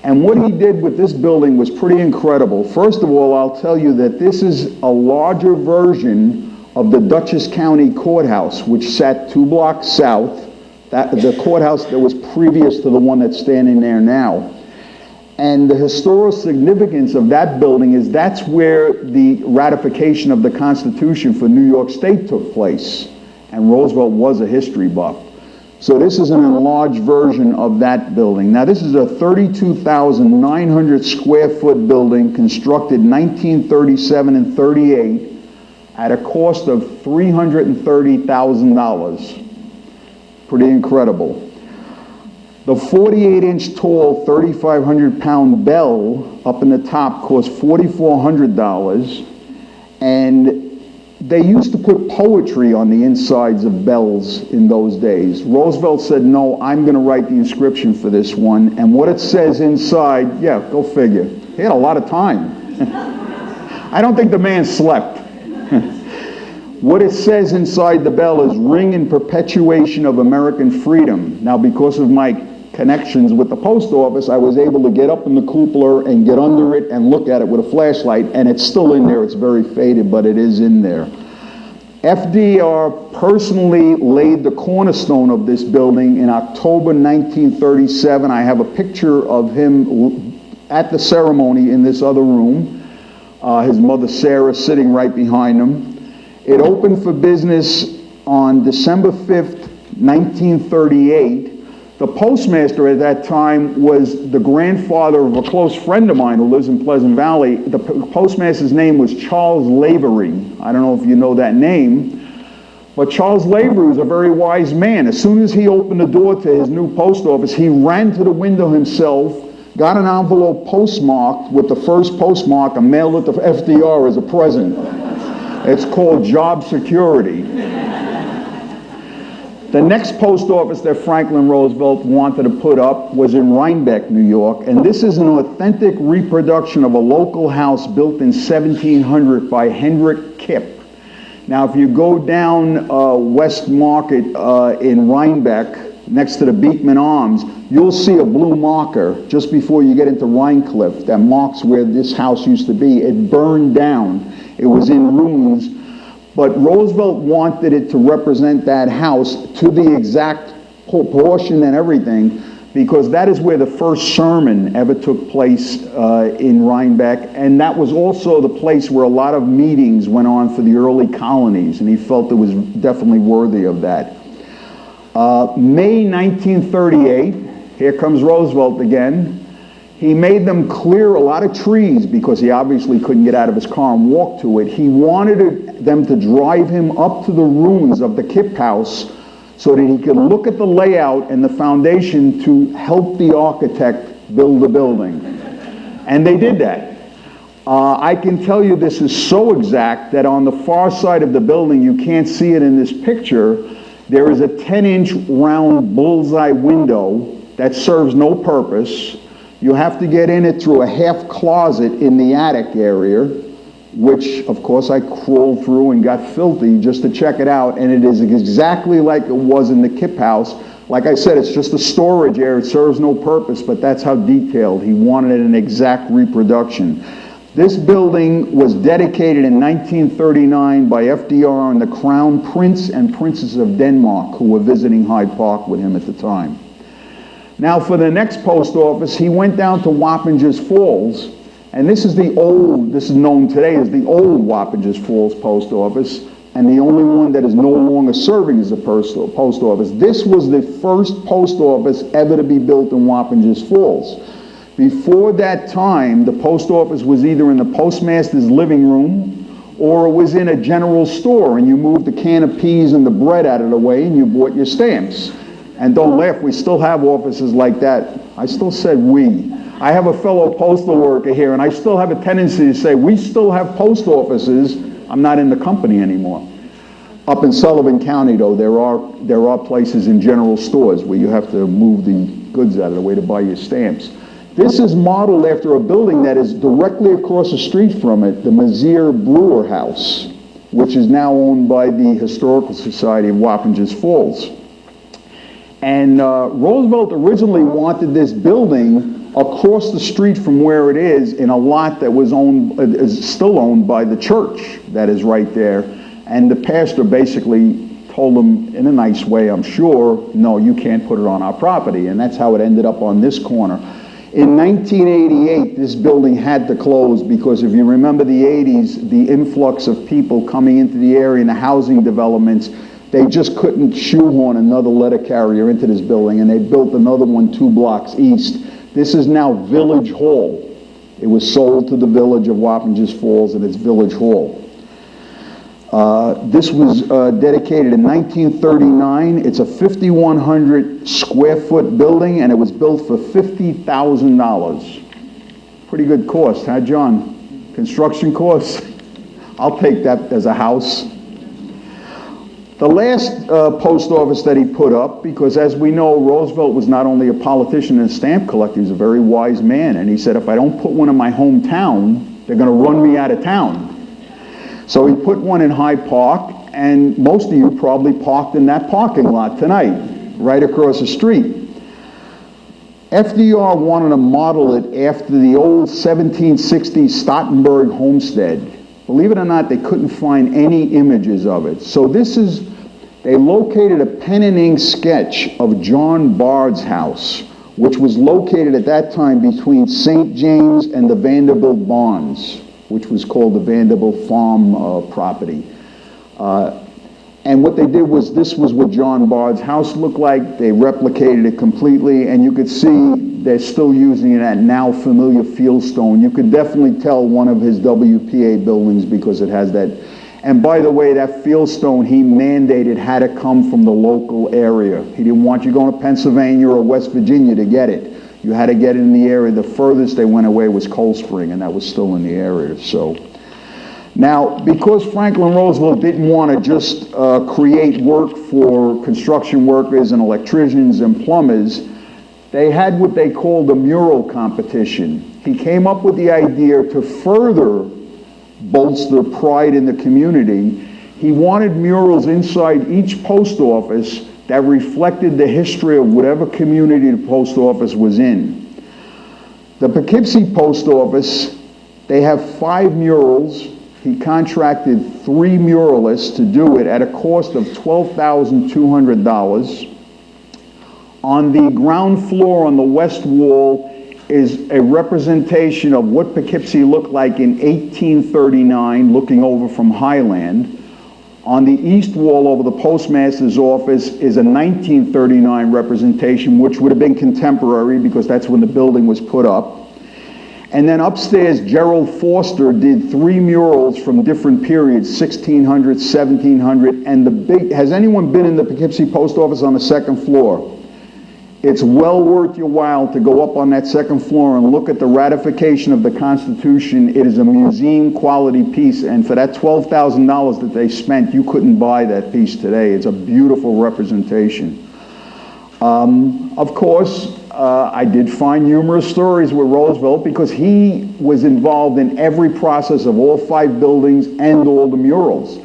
And what he did with this building was pretty incredible. First of all, I'll tell you that this is a larger version of the Dutchess County Courthouse, which sat 2 blocks south, the courthouse that was previous to the one that's standing there now. And the historical significance of that building is that's where the ratification of the Constitution for New York State took place. And Roosevelt was a history buff. So this is an enlarged version of that building. Now this is a 32,900 square foot building constructed 1937 and 38 at a cost of $330,000. Pretty incredible. The 48-inch tall, 3,500-pound bell up in the top cost $4,400, and they used to put poetry on the insides of bells in those days. Roosevelt said, no, I'm going to write the inscription for this one, and what it says inside, yeah, go figure. He had a lot of time. I don't think the man slept. What it says inside the bell is ring in perpetuation of American freedom. Now, because of my connections with the post office, I was able to get up in the cupola and get under it and look at it with a flashlight, and it's still in there. It's very faded, but it is in there. FDR personally laid the cornerstone of this building in October 1937. I have a picture of him at the ceremony in this other room. His mother Sarah sitting right behind him. It opened for business on December 5th, 1938. The postmaster at that time was the grandfather of a close friend of mine who lives in Pleasant Valley. The postmaster's name was Charles Lavery. I don't know if you know that name, but Charles Lavery was a very wise man. As soon as he opened the door to his new post office, he ran to the window himself, got an envelope postmarked with the first postmark, and mailed it to FDR as a present. It's called job security. The next post office that Franklin Roosevelt wanted to put up was in Rhinebeck, New York, and this is an authentic reproduction of a local house built in 1700 by Hendrick Kipp. Now, if you go down West Market in Rhinebeck, next to the Beekman Arms, you'll see a blue marker just before you get into Rhinecliff that marks where this house used to be. It burned down. It was in ruins. But Roosevelt wanted it to represent that house to the exact proportion and everything, because that is where the first sermon ever took place in Rhinebeck, and that was also the place where a lot of meetings went on for the early colonies, and he felt it was definitely worthy of that. May 1938, here comes Roosevelt again. He made them clear a lot of trees because he obviously couldn't get out of his car and walk to it. He wanted them to drive him up to the ruins of the Kipp House so that he could look at the layout and the foundation to help the architect build the building. And they did that. I can tell you this is so exact that on the far side of the building, you can't see it in this picture, there is a 10-inch round bullseye window that serves no purpose. You have to get in it through a half closet in the attic area, which of course I crawled through and got filthy just to check it out, and it is exactly like it was in the Kipp House. Like I said, it's just a storage area, it serves no purpose, but that's how detailed. He wanted an exact reproduction. This building was dedicated in 1939 by FDR and the Crown Prince and Princess of Denmark, who were visiting Hyde Park with him at the time. Now for the next post office, he went down to Wappingers Falls, and this is known today as the old Wappingers Falls post office, and the only one that is no longer serving as a post office. This was the first post office ever to be built in Wappingers Falls. Before that time, the post office was either in the postmaster's living room or it was in a general store, and you moved the can of peas and the bread out of the way and you bought your stamps. And don't laugh, we still have offices like that. I still said we. I have a fellow postal worker here, and I still have a tendency to say we still have post offices. I'm not in the company anymore. Up in Sullivan County, though, there are places in general stores where you have to move the goods out of the way to buy your stamps. This is modeled after a building that is directly across the street from it, the Messier Brewer House, which is now owned by the Historical Society of Wappingers Falls. And Roosevelt originally wanted this building across the street from where it is in a lot that was is still owned by the church that is right there. And the pastor basically told him in a nice way, I'm sure, no, you can't put it on our property. And that's how it ended up on this corner. In 1988, this building had to close because if you remember the 80s, the influx of people coming into the area and the housing developments, they just couldn't shoehorn another letter carrier into this building, and they built another one 2 blocks east. This is now Village Hall. It was sold to the village of Wappingers Falls, and it's Village Hall. This was dedicated in 1939. It's a 5,100 square foot building, and it was built for $50,000. Pretty good cost, huh, John? Construction costs? I'll take that as a house. The last post office that he put up, because as we know, Roosevelt was not only a politician and a stamp collector, he was a very wise man, and he said, if I don't put one in my hometown, they're going to run me out of town. So he put one in Hyde Park, and most of you probably parked in that parking lot tonight, right across the street. FDR wanted to model it after the old 1760s Stottenberg homestead. Believe it or not, they couldn't find any images of it. So they located a pen and ink sketch of John Bard's house, which was located at that time between St. James and the Vanderbilt Barns, which was called the Vanderbilt Farm property. And what they did was, this was what John Bard's house looked like. They replicated it completely, and you could see they're still using that now familiar fieldstone. You could definitely tell one of his WPA buildings because it has that. And by the way, that fieldstone he mandated had to come from the local area. He didn't want you going to Pennsylvania or West Virginia to get it. You had to get it in the area. The furthest they went away was Cold Spring, and that was still in the area. So now, because Franklin Roosevelt didn't want to just create work for construction workers and electricians and plumbers, they had what they called a mural competition. He came up with the idea to further bolster pride in the community. He wanted murals inside each post office that reflected the history of whatever community the post office was in. The Poughkeepsie Post Office, they have 5 murals. He contracted 3 muralists to do it at a cost of $12,200. On the ground floor on the west wall is a representation of what Poughkeepsie looked like in 1839, looking over from Highland. On the east wall over the postmaster's office is a 1939 representation, which would have been contemporary because that's when the building was put up. And then upstairs, Gerald Foster did 3 murals from different periods, 1600, 1700, and has anyone been in the Poughkeepsie Post Office on the second floor? It's well worth your while to go up on that second floor and look at the ratification of the Constitution. It is a museum quality piece, and for that $12,000 that they spent, you couldn't buy that piece today. It's a beautiful representation. Of course, I did find numerous stories with Roosevelt because he was involved in every process of all 5 buildings and all the murals.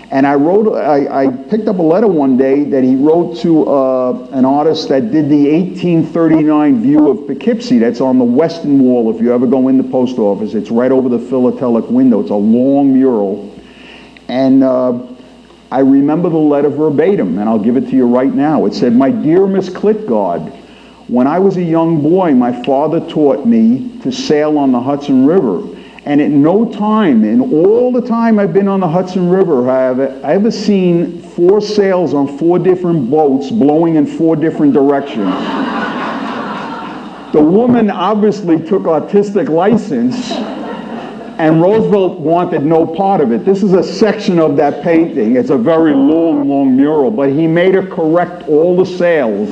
And I picked up a letter one day that he wrote to an artist that did the 1839 view of Poughkeepsie. That's on the western wall if you ever go in the post office. It's right over the philatelic window. It's a long mural. And I remember the letter verbatim, and I'll give it to you right now. It said, "My dear Miss Klitgard, when I was a young boy, my father taught me to sail on the Hudson River. And at no time, in all the time I've been on the Hudson River, have I ever seen 4 sails on 4 different boats blowing in 4 different directions." The woman obviously took artistic license, and Roosevelt wanted no part of it. This is a section of that painting. It's a very long, long mural, but he made her correct all the sails.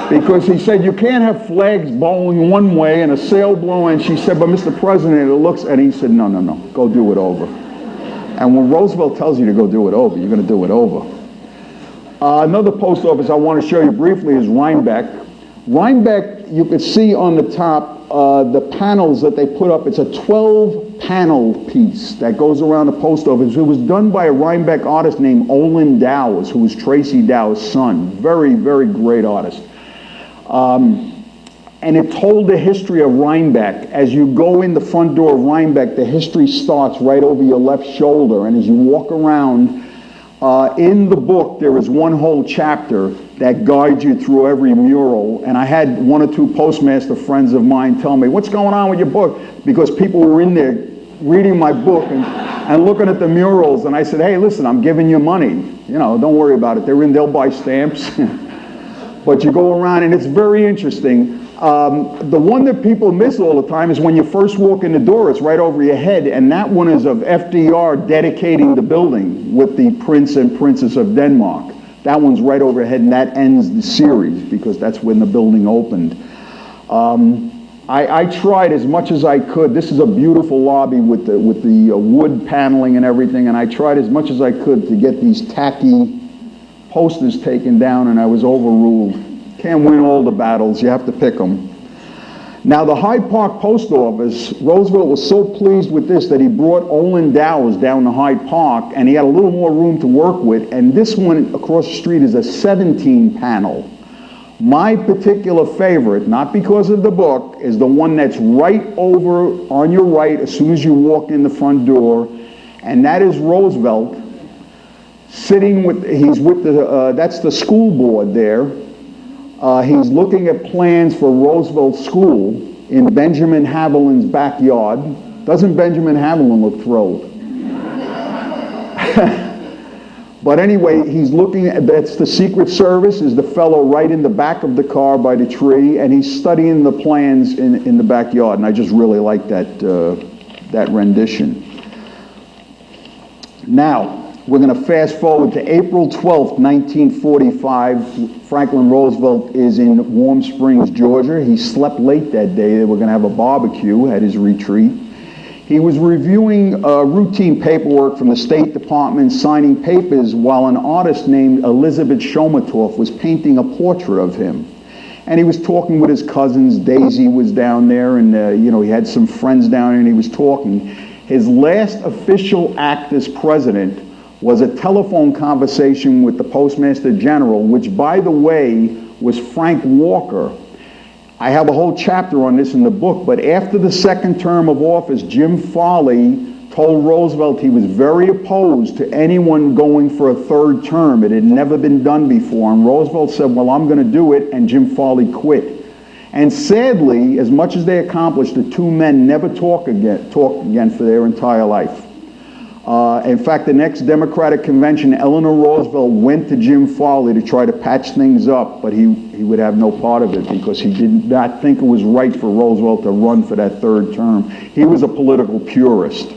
Because he said, you can't have flags blowing one way and a sail blowing. And she said, but Mr. President, it looks, and he said, no, go do it over. And when Roosevelt tells you to go do it over, you're going to do it over. Another post office I want to show you briefly is Rhinebeck. Rhinebeck, you could see on the top the panels that they put up. It's a 12-panel piece that goes around the post office. It was done by a Rhinebeck artist named Olin Dowes, who was Tracy Dowes' son. Very, very great artist. And it told the history of Rhinebeck. As you go in the front door of Rhinebeck, the history starts right over your left shoulder. And as you walk around, in the book, there is one whole chapter that guide you through every mural. And I had one or two postmaster friends of mine tell me, what's going on with your book? Because people were in there reading my book and looking at the murals. And I said, hey, listen, I'm giving you money. You know, don't worry about it. They'll buy stamps. But you go around and it's very interesting. The one that people miss all the time is when you first walk in the door, it's right over your head. And that one is of FDR dedicating the building with the Prince and Princess of Denmark. That one's right overhead, and that ends the series because that's when the building opened. I tried as much as I could. This is a beautiful lobby with the wood paneling and everything, and I tried as much as I could to get these tacky posters taken down, and I was overruled. Can't win all the battles, you have to pick them. Now, the Hyde Park Post Office, Roosevelt was so pleased with this that he brought Olin Dowers down to Hyde Park, and he had a little more room to work with, and this one across the street is a 17 panel. My particular favorite, not because of the book, is the one that's right over on your right as soon as you walk in the front door, and that is Roosevelt sitting that's the school board there. He's looking at plans for Roosevelt School in Benjamin Haviland's backyard. Doesn't Benjamin Haviland look thrilled? But anyway, he's looking at, that's the Secret Service, is the fellow right in the back of the car by the tree, and he's studying the plans in the backyard, and I just really like that rendition. Now, we're going to fast forward to April 12th, 1945. Franklin Roosevelt is in Warm Springs, Georgia. He slept late that day. They were going to have a barbecue at his retreat. He was reviewing routine paperwork from the State Department, signing papers, while an artist named Elizabeth Shomatoff was painting a portrait of him. And he was talking with his cousins. Daisy was down there, and he had some friends down there, and he was talking. His last official act as president was a telephone conversation with the Postmaster General, which, by the way, was Frank Walker. I have a whole chapter on this in the book, but after the second term of office, Jim Farley told Roosevelt he was very opposed to anyone going for a third term. It had never been done before, and Roosevelt said, well, I'm going to do it, and Jim Farley quit. And sadly, as much as they accomplished, the two men never talked again for their entire life. In fact, the next Democratic convention, Eleanor Roosevelt went to Jim Farley to try to patch things up, but he would have no part of it because he did not think it was right for Roosevelt to run for that third term. He was a political purist.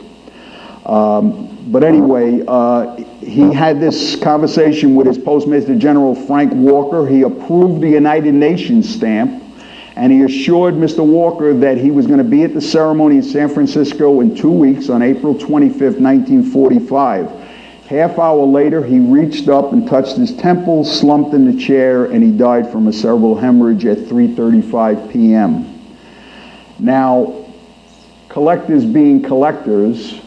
But anyway, he had this conversation with his Postmaster General, Frank Walker. He approved the United Nations stamp, and he assured Mr. Walker that he was going to be at the ceremony in San Francisco in 2 weeks on April 25th, 1945. Half hour later, he reached up and touched his temple, slumped in the chair, and he died from a cerebral hemorrhage at 3:35 p.m. Now, collectors being collectors,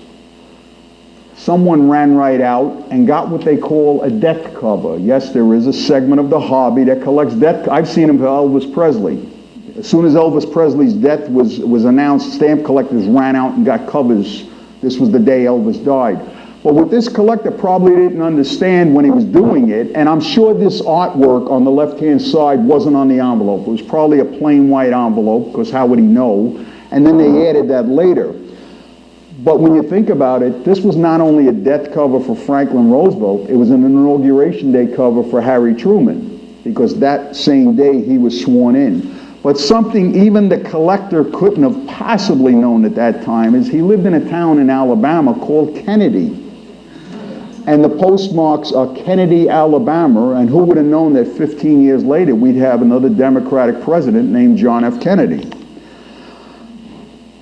someone ran right out and got what they call a death cover. Yes, there is a segment of the hobby that collects death. I've seen them for Elvis Presley. As soon as Elvis Presley's death was announced, stamp collectors ran out and got covers. This was the day Elvis died. But what this collector probably didn't understand when he was doing it, and I'm sure this artwork on the left-hand side wasn't on the envelope. It was probably a plain white envelope, because how would he know? And then they added that later. But when you think about it, this was not only a death cover for Franklin Roosevelt, it was an Inauguration Day cover for Harry Truman, because that same day he was sworn in. But something even the collector couldn't have possibly known at that time is he lived in a town in Alabama called Kennedy. And the postmarks are Kennedy, Alabama, and who would have known that 15 years later we'd have another Democratic president named John F. Kennedy.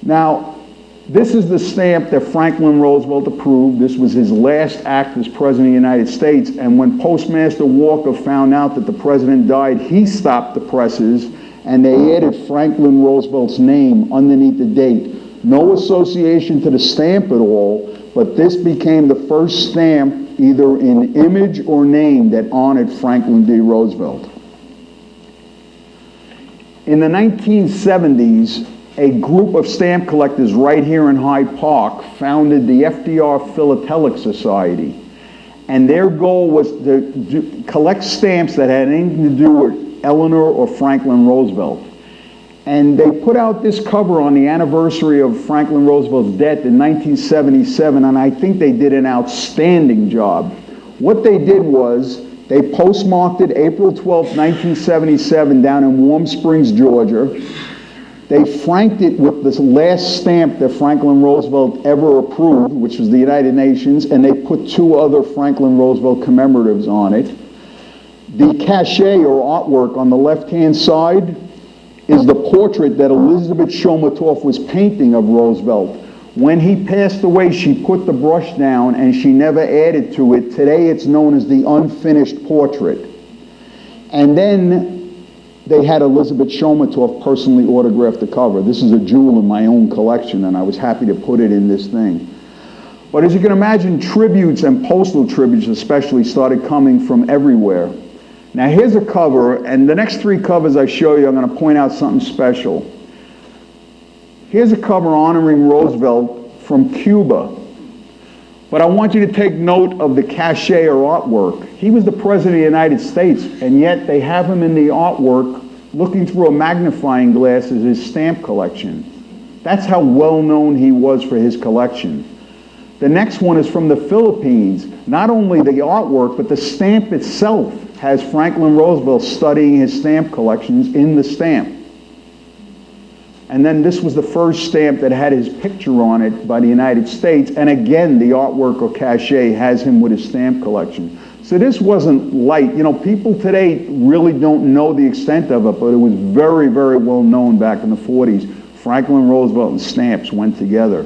Now, this is the stamp that Franklin Roosevelt approved. This was his last act as President of the United States, and when Postmaster Walker found out that the president died, he stopped the presses, and they added Franklin Roosevelt's name underneath the date. No association to the stamp at all, but this became the first stamp, either in image or name, that honored Franklin D. Roosevelt. In the 1970s, a group of stamp collectors right here in Hyde Park founded the FDR Philatelic Society. and their goal was to collect stamps that had anything to do with Eleanor or Franklin Roosevelt. And they put out this cover on the anniversary of Franklin Roosevelt's death in 1977, and I think they did an outstanding job. What they did was, they postmarked it April 12, 1977, down in Warm Springs, Georgia. They franked it with this last stamp that Franklin Roosevelt ever approved, which was the United Nations, and they put 2 other Franklin Roosevelt commemoratives on it. The cachet or artwork on the left-hand side is the portrait that Elizabeth Shomatov was painting of Roosevelt. When he passed away, she put the brush down and she never added to it. Today it's known as the unfinished portrait. And then they had Elizabeth Shomatov personally autograph the cover. This is a jewel in my own collection, and I was happy to put it in this thing. But as you can imagine, tributes and postal tributes especially started coming from everywhere. Now here's a cover, and the next 3 covers I show you, I'm going to point out something special. Here's a cover honoring Roosevelt from Cuba. But I want you to take note of the cachet or artwork. He was the President of the United States, and yet they have him in the artwork looking through a magnifying glass as his stamp collection. That's how well known he was for his collection. The next one is from the Philippines. Not only the artwork, but the stamp itself has Franklin Roosevelt studying his stamp collections in the stamp. And then this was the first stamp that had his picture on it by the United States. And again, the artwork or cachet has him with his stamp collection. So this wasn't light. You know, people today really don't know the extent of it, but it was very, very well known back in the 40s. Franklin Roosevelt and stamps went together.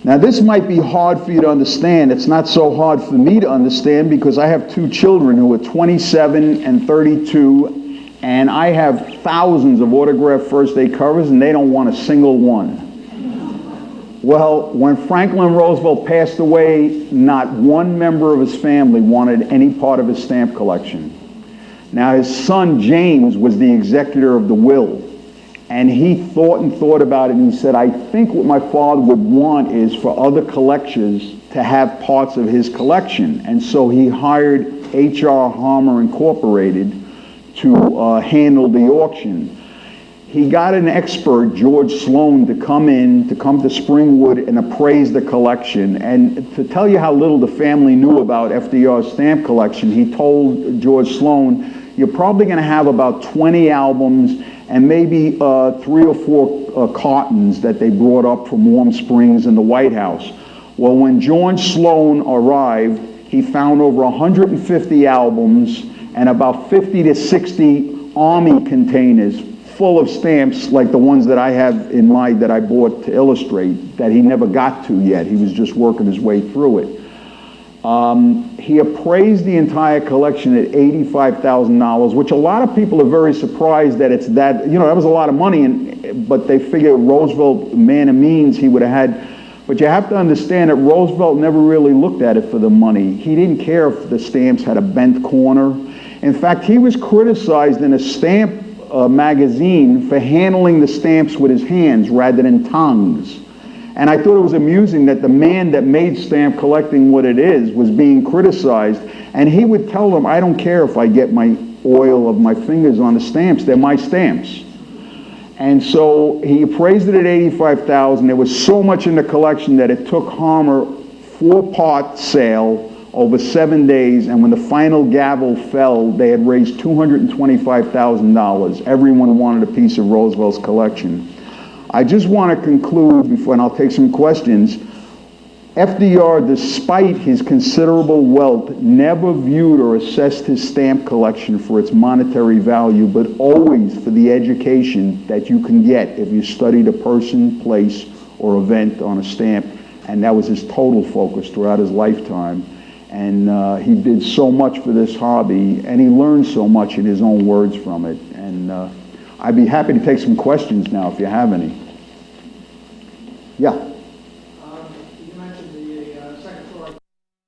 Now this might be hard for you to understand. It's not so hard for me to understand because I have 2 children who are 27 and 32, and I have thousands of autographed first day covers, and they don't want a single one. Well, when Franklin Roosevelt passed away, not one member of his family wanted any part of his stamp collection. Now his son James was the executor of the will. And he thought and thought about it, and he said, I think what my father would want is for other collectors to have parts of his collection. And so he hired H.R. Harmer Incorporated to handle the auction. He got an expert, George Sloan, to come to Springwood and appraise the collection. And to tell you how little the family knew about FDR's stamp collection, he told George Sloan, you're probably going to have about 20 albums and maybe 3 or 4 cartons that they brought up from Warm Springs in the White House. Well, when George Sloan arrived, he found over 150 albums and about 50 to 60 army containers full of stamps like the ones that I have in mind that I bought to illustrate that he never got to yet. He was just working his way through it. He appraised the entire collection at $85,000, which a lot of people are very surprised that it's that, you know, that was a lot of money, but they figure Roosevelt, man of means, he would have had. But you have to understand that Roosevelt never really looked at it for the money. He didn't care if the stamps had a bent corner. In fact, he was criticized in a stamp magazine for handling the stamps with his hands rather than tongs. And I thought it was amusing that the man that made stamp collecting what it is was being criticized, and he would tell them, I don't care if I get my oil of my fingers on the stamps, they're my stamps. And so he appraised it at $85,000. There was so much in the collection that it took Harmer 4-part sale over 7 days, and when the final gavel fell, they had raised $225,000. Everyone wanted a piece of Roosevelt's collection. I just want to conclude before, and I'll take some questions. FDR, despite his considerable wealth, never viewed or assessed his stamp collection for its monetary value, but always for the education that you can get if you studied a person, place, or event on a stamp. And that was his total focus throughout his lifetime. And he did so much for this hobby, and he learned so much in his own words from it. And I'd be happy to take some questions now if you have any. Yeah. You mentioned the second floor of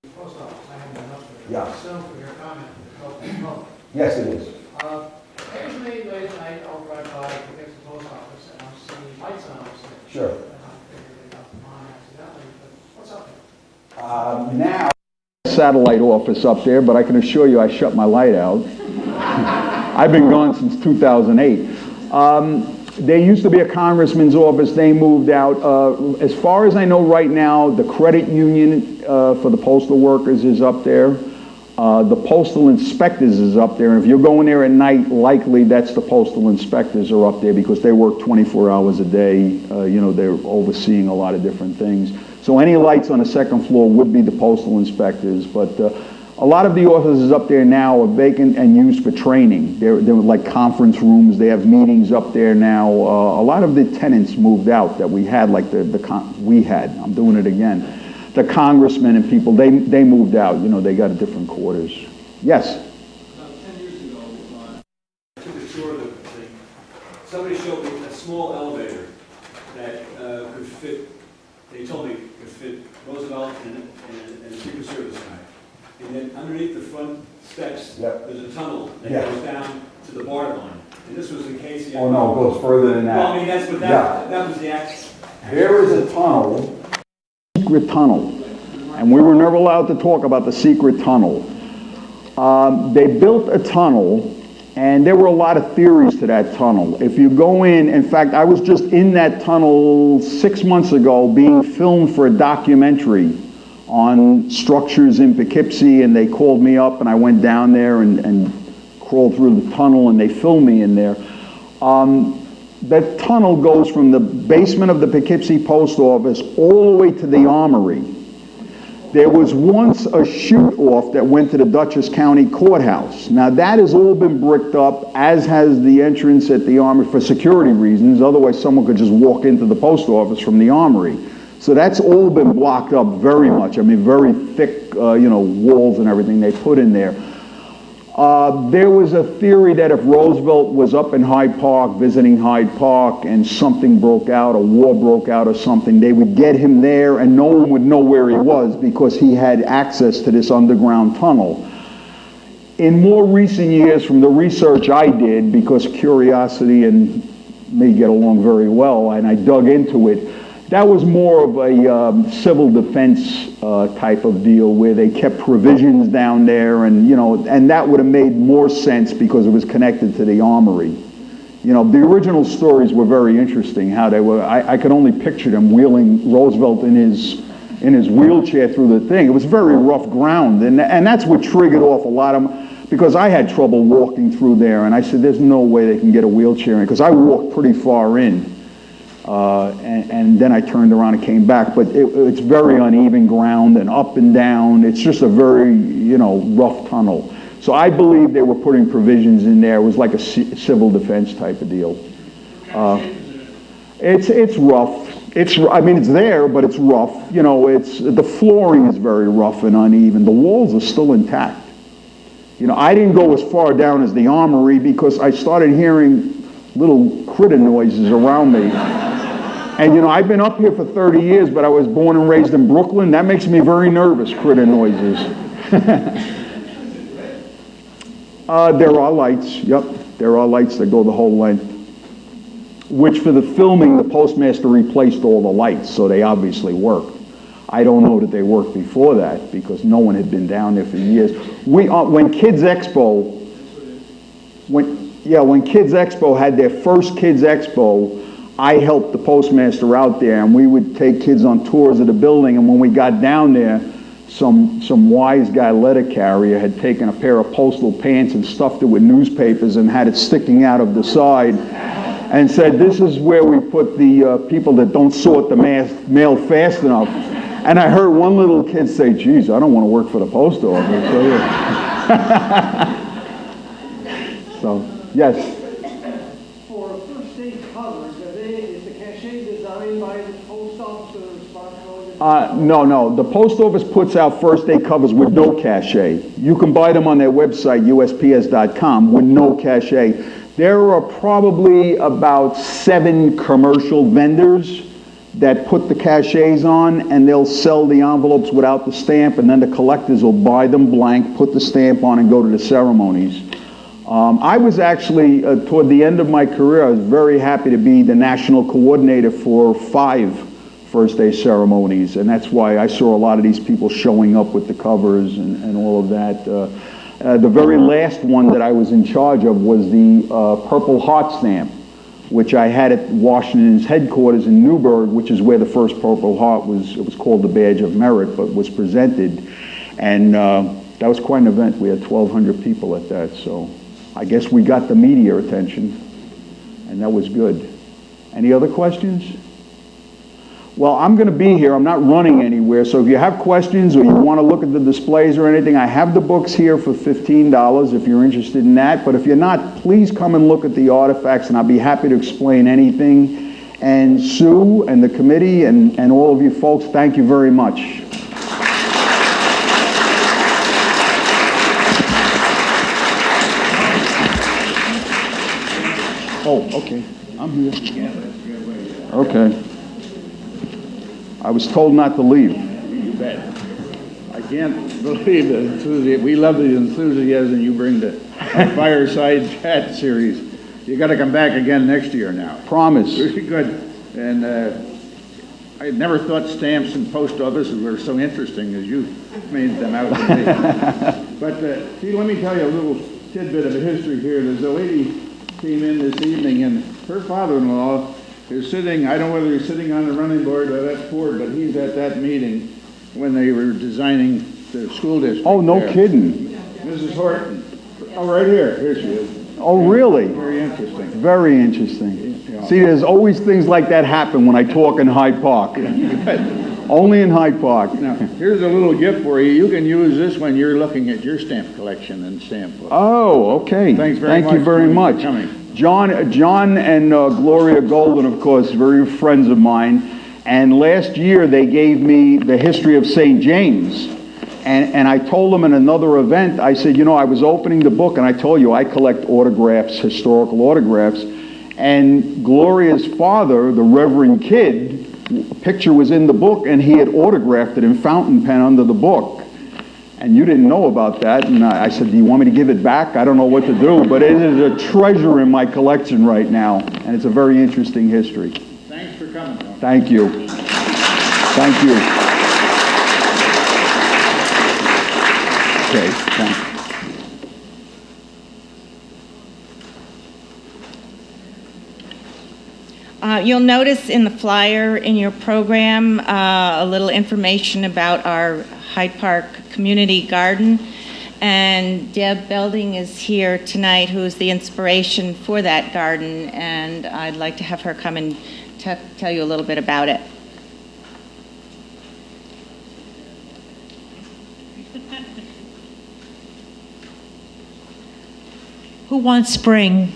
the post office. I haven't been up there. Yeah. I assume from your comment that it's public. Yes, it is. Occasionally late at night, I'll drive by to get to the post office and I'll see lights on upstairs. Sure. And I figure they got them on accidentally, but what's up there? Now satellite office up there, but I can assure you I shut my light out. I've been gone since 2008. There used to be a congressman's office. They moved out. As far as I know right now, the credit union for the postal workers is up there. The postal inspectors is up there. And if you're going there at night, likely that's the postal inspectors are up there because they work 24 hours a day. They're overseeing a lot of different things. So any lights on the second floor would be the postal inspectors. But a lot of the offices up there now are vacant and used for training. They're like conference rooms. They have meetings up there now. A lot of the tenants moved out that we had, like I'm doing it again. The congressmen and people, they moved out. They got different quarters. Yes? About 10 years ago, I took a tour of the thing. Somebody showed me a small elevator that could fit, they told me could fit Roosevelt and a Secret Service guy. And then underneath the front steps, there's a tunnel that goes down to the bar line. And this was in case you... Oh, no, it goes further than that. Well, I mean, that's what that was the access. There is a tunnel, secret tunnel, and we were never allowed to talk about the secret tunnel. They built a tunnel, and there were a lot of theories to that tunnel. If you go in fact, I was just in that tunnel 6 months ago being filmed for a documentary on structures in Poughkeepsie, and they called me up, and I went down there and crawled through the tunnel, and they filmed me in there. That tunnel goes from the basement of the Poughkeepsie Post Office all the way to the Armory. There was once a shoot-off that went to the Dutchess County Courthouse. Now that has all been bricked up, as has the entrance at the Armory for security reasons. Otherwise someone could just walk into the post office from the Armory. So that's all been blocked up very much. I mean, very thick, walls and everything they put in there. There was a theory that if Roosevelt was up in Hyde Park, visiting Hyde Park, and something broke out, a war broke out or something, they would get him there and no one would know where he was because he had access to this underground tunnel. In more recent years, from the research I did, because curiosity and me get along very well, and I dug into it, that was more of a civil defense type of deal where they kept provisions down there, and and that would have made more sense because it was connected to the Armory. The original stories were very interesting. How they were, I could only picture them wheeling Roosevelt in his wheelchair through the thing. It was very rough ground, and that's what triggered off a lot of them, because I had trouble walking through there, and I said, "There's no way they can get a wheelchair in," because I walked pretty far in. And then I turned around and came back, but it's very uneven ground and up and down. It's just a very, rough tunnel. So I believe they were putting provisions in there. It was like a civil defense type of deal. It's rough. It's there, but it's rough. The flooring is very rough and uneven. The walls are still intact. I didn't go as far down as the Armory because I started hearing little critter noises around me. And I've been up here for 30 years, but I was born and raised in Brooklyn. That makes me very nervous, critter noises. There are lights, yep. There are lights that go the whole length. Which for the filming, the postmaster replaced all the lights, so they obviously worked. I don't know that they worked before that, because no one had been down there for years. When Kids Expo had their first Kids Expo, I helped the postmaster out there, and we would take kids on tours of the building, and when we got down there, some wise guy letter carrier had taken a pair of postal pants and stuffed it with newspapers and had it sticking out of the side and said, "This is where we put the people that don't sort the mail fast enough." And I heard one little kid say, "Geez, I don't want to work for the post office." So, yeah. So yes? For first aid covers, is the cachet designed by the post office or responsibility? No. The post office puts out first aid covers with no cachet. You can buy them on their website, usps.com, with no cachet. There are probably about 7 commercial vendors that put the cachets on, and they'll sell the envelopes without the stamp, and then the collectors will buy them blank, put the stamp on, and go to the ceremonies. I was actually, toward the end of my career, I was very happy to be the national coordinator for 5 first day ceremonies, and that's why I saw a lot of these people showing up with the covers and all of that. The very last one that I was in charge of was the Purple Heart stamp, which I had at Washington's headquarters in Newburgh, which is where the first Purple Heart was. It was called the Badge of Merit, but was presented, and that was quite an event. We had 1,200 people at that, so I guess we got the media attention, and that was good. Any other questions? Well, I'm going to be here. I'm not running anywhere, so if you have questions or you want to look at the displays or anything, I have the books here for $15 if you're interested in that. But if you're not, please come and look at the artifacts, and I'll be happy to explain anything. And Sue and the committee and all of you folks, thank you very much. Oh, okay. I'm here. Okay. I was told not to leave. You bet. I can't believe the enthusiasm. We love the enthusiasm you bring to our Fireside Chat series. You got to come back again next year now. Promise. Very good. And I never thought stamps and post offices were so interesting as you made them out to be. But see, let me tell you a little tidbit of a history here. There's a lady came in this evening, and her father-in-law is sitting, I don't know whether he's sitting on the running board or that board, but he's at that meeting when they were designing the school district. Oh, no there. kidding. Mrs. Horton. Oh, right here. Here she is. Oh, really? Very interesting. Very interesting. Yeah. See, there's always things like that happen when I talk in Hyde Park. Only in Hyde Park. Now, here's a little gift for you. You can use this when you're looking at your stamp collection and stamp book. Oh, okay. Thanks very much. Thank you very much. For coming. John and Gloria Golden, of course, very friends of mine. And last year they gave me the history of St. James. And I told them in another event, I said, you know, I was opening the book, and I told you I collect autographs, historical autographs. And Gloria's father, the Reverend Kidd, a picture was in the book, and he had autographed it in fountain pen under the book. And you didn't know about that, and I said, do you want me to give it back? I don't know what to do, but it is a treasure in my collection right now, and it's a very interesting history. Thanks for coming, Tom. Thank you. Thank you. Okay, thanks. You'll notice in the flyer in your program a little information about our Hyde Park Community Garden. And Deb Belding is here tonight, who is the inspiration for that garden. And I'd like to have her come and tell you a little bit about it. Who wants spring?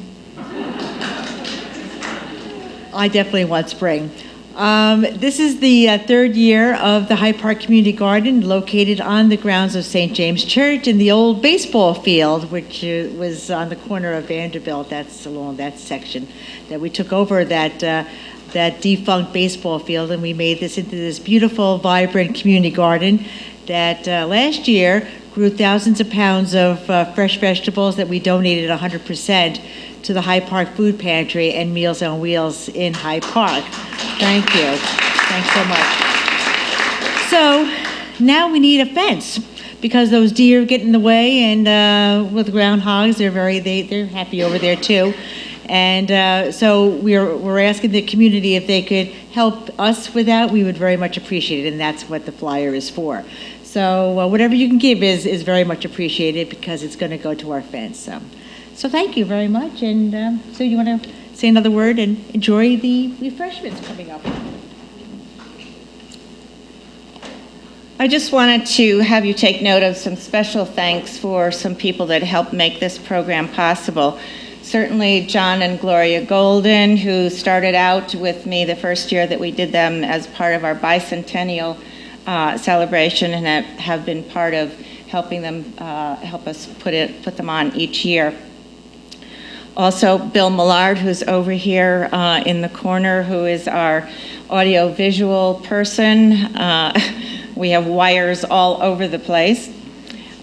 I definitely want spring. This is the third year of the Hyde Park Community Garden, located on the grounds of St. James Church in the old baseball field, which was on the corner of Vanderbilt. That's along that section that we took over that defunct baseball field, and we made this into this beautiful, vibrant community garden that last year grew thousands of pounds of fresh vegetables that we donated 100% to the Hyde Park Food Pantry and Meals on Wheels in Hyde Park. Thank you. Thanks so much. So now we need a fence because those deer get in the way, and with groundhogs, they're happy over there too. And so we're asking the community if they could help us with that. We would very much appreciate it, and that's what the flyer is for. So whatever you can give is very much appreciated because it's going to go to our fence. So thank you very much. And so you want to say another word and enjoy the refreshments coming up. I just wanted to have you take note of some special thanks for some people that helped make this program possible. Certainly John and Gloria Golden, who started out with me the first year that we did them as part of our bicentennial celebration, and have been part of helping them help us put them on each year. Also, Bill Millard, who's over here in the corner, who is our audio-visual person. We have wires all over the place.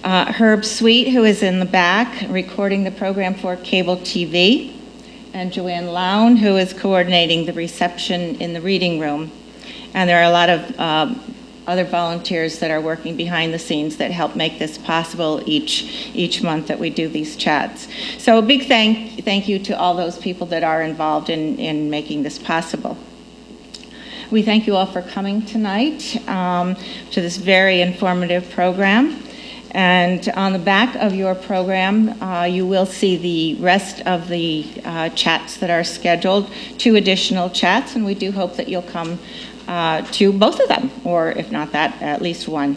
Herb Sweet, who is in the back, recording the program for cable TV. And Joanne Lown, who is coordinating the reception in the reading room. And there are a lot of other volunteers that are working behind the scenes that help make this possible each month that we do these chats. So a big thank you to all those people that are involved in making this possible. We thank you all for coming tonight to this very informative program. And on the back of your program, you will see the rest of the chats that are scheduled, 2 additional chats, and we do hope that you'll come to both of them, or if not that, at least one.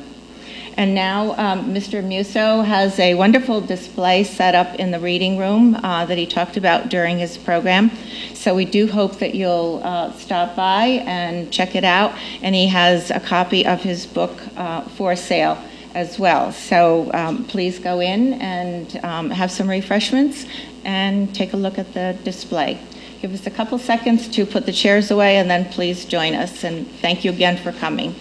And now Mr. Musso has a wonderful display set up in the reading room that he talked about during his program. So we do hope that you'll stop by and check it out. And he has a copy of his book for sale as well. So please go in and have some refreshments and take a look at the display. Give us a couple seconds to put the chairs away, and then please join us. And thank you again for coming.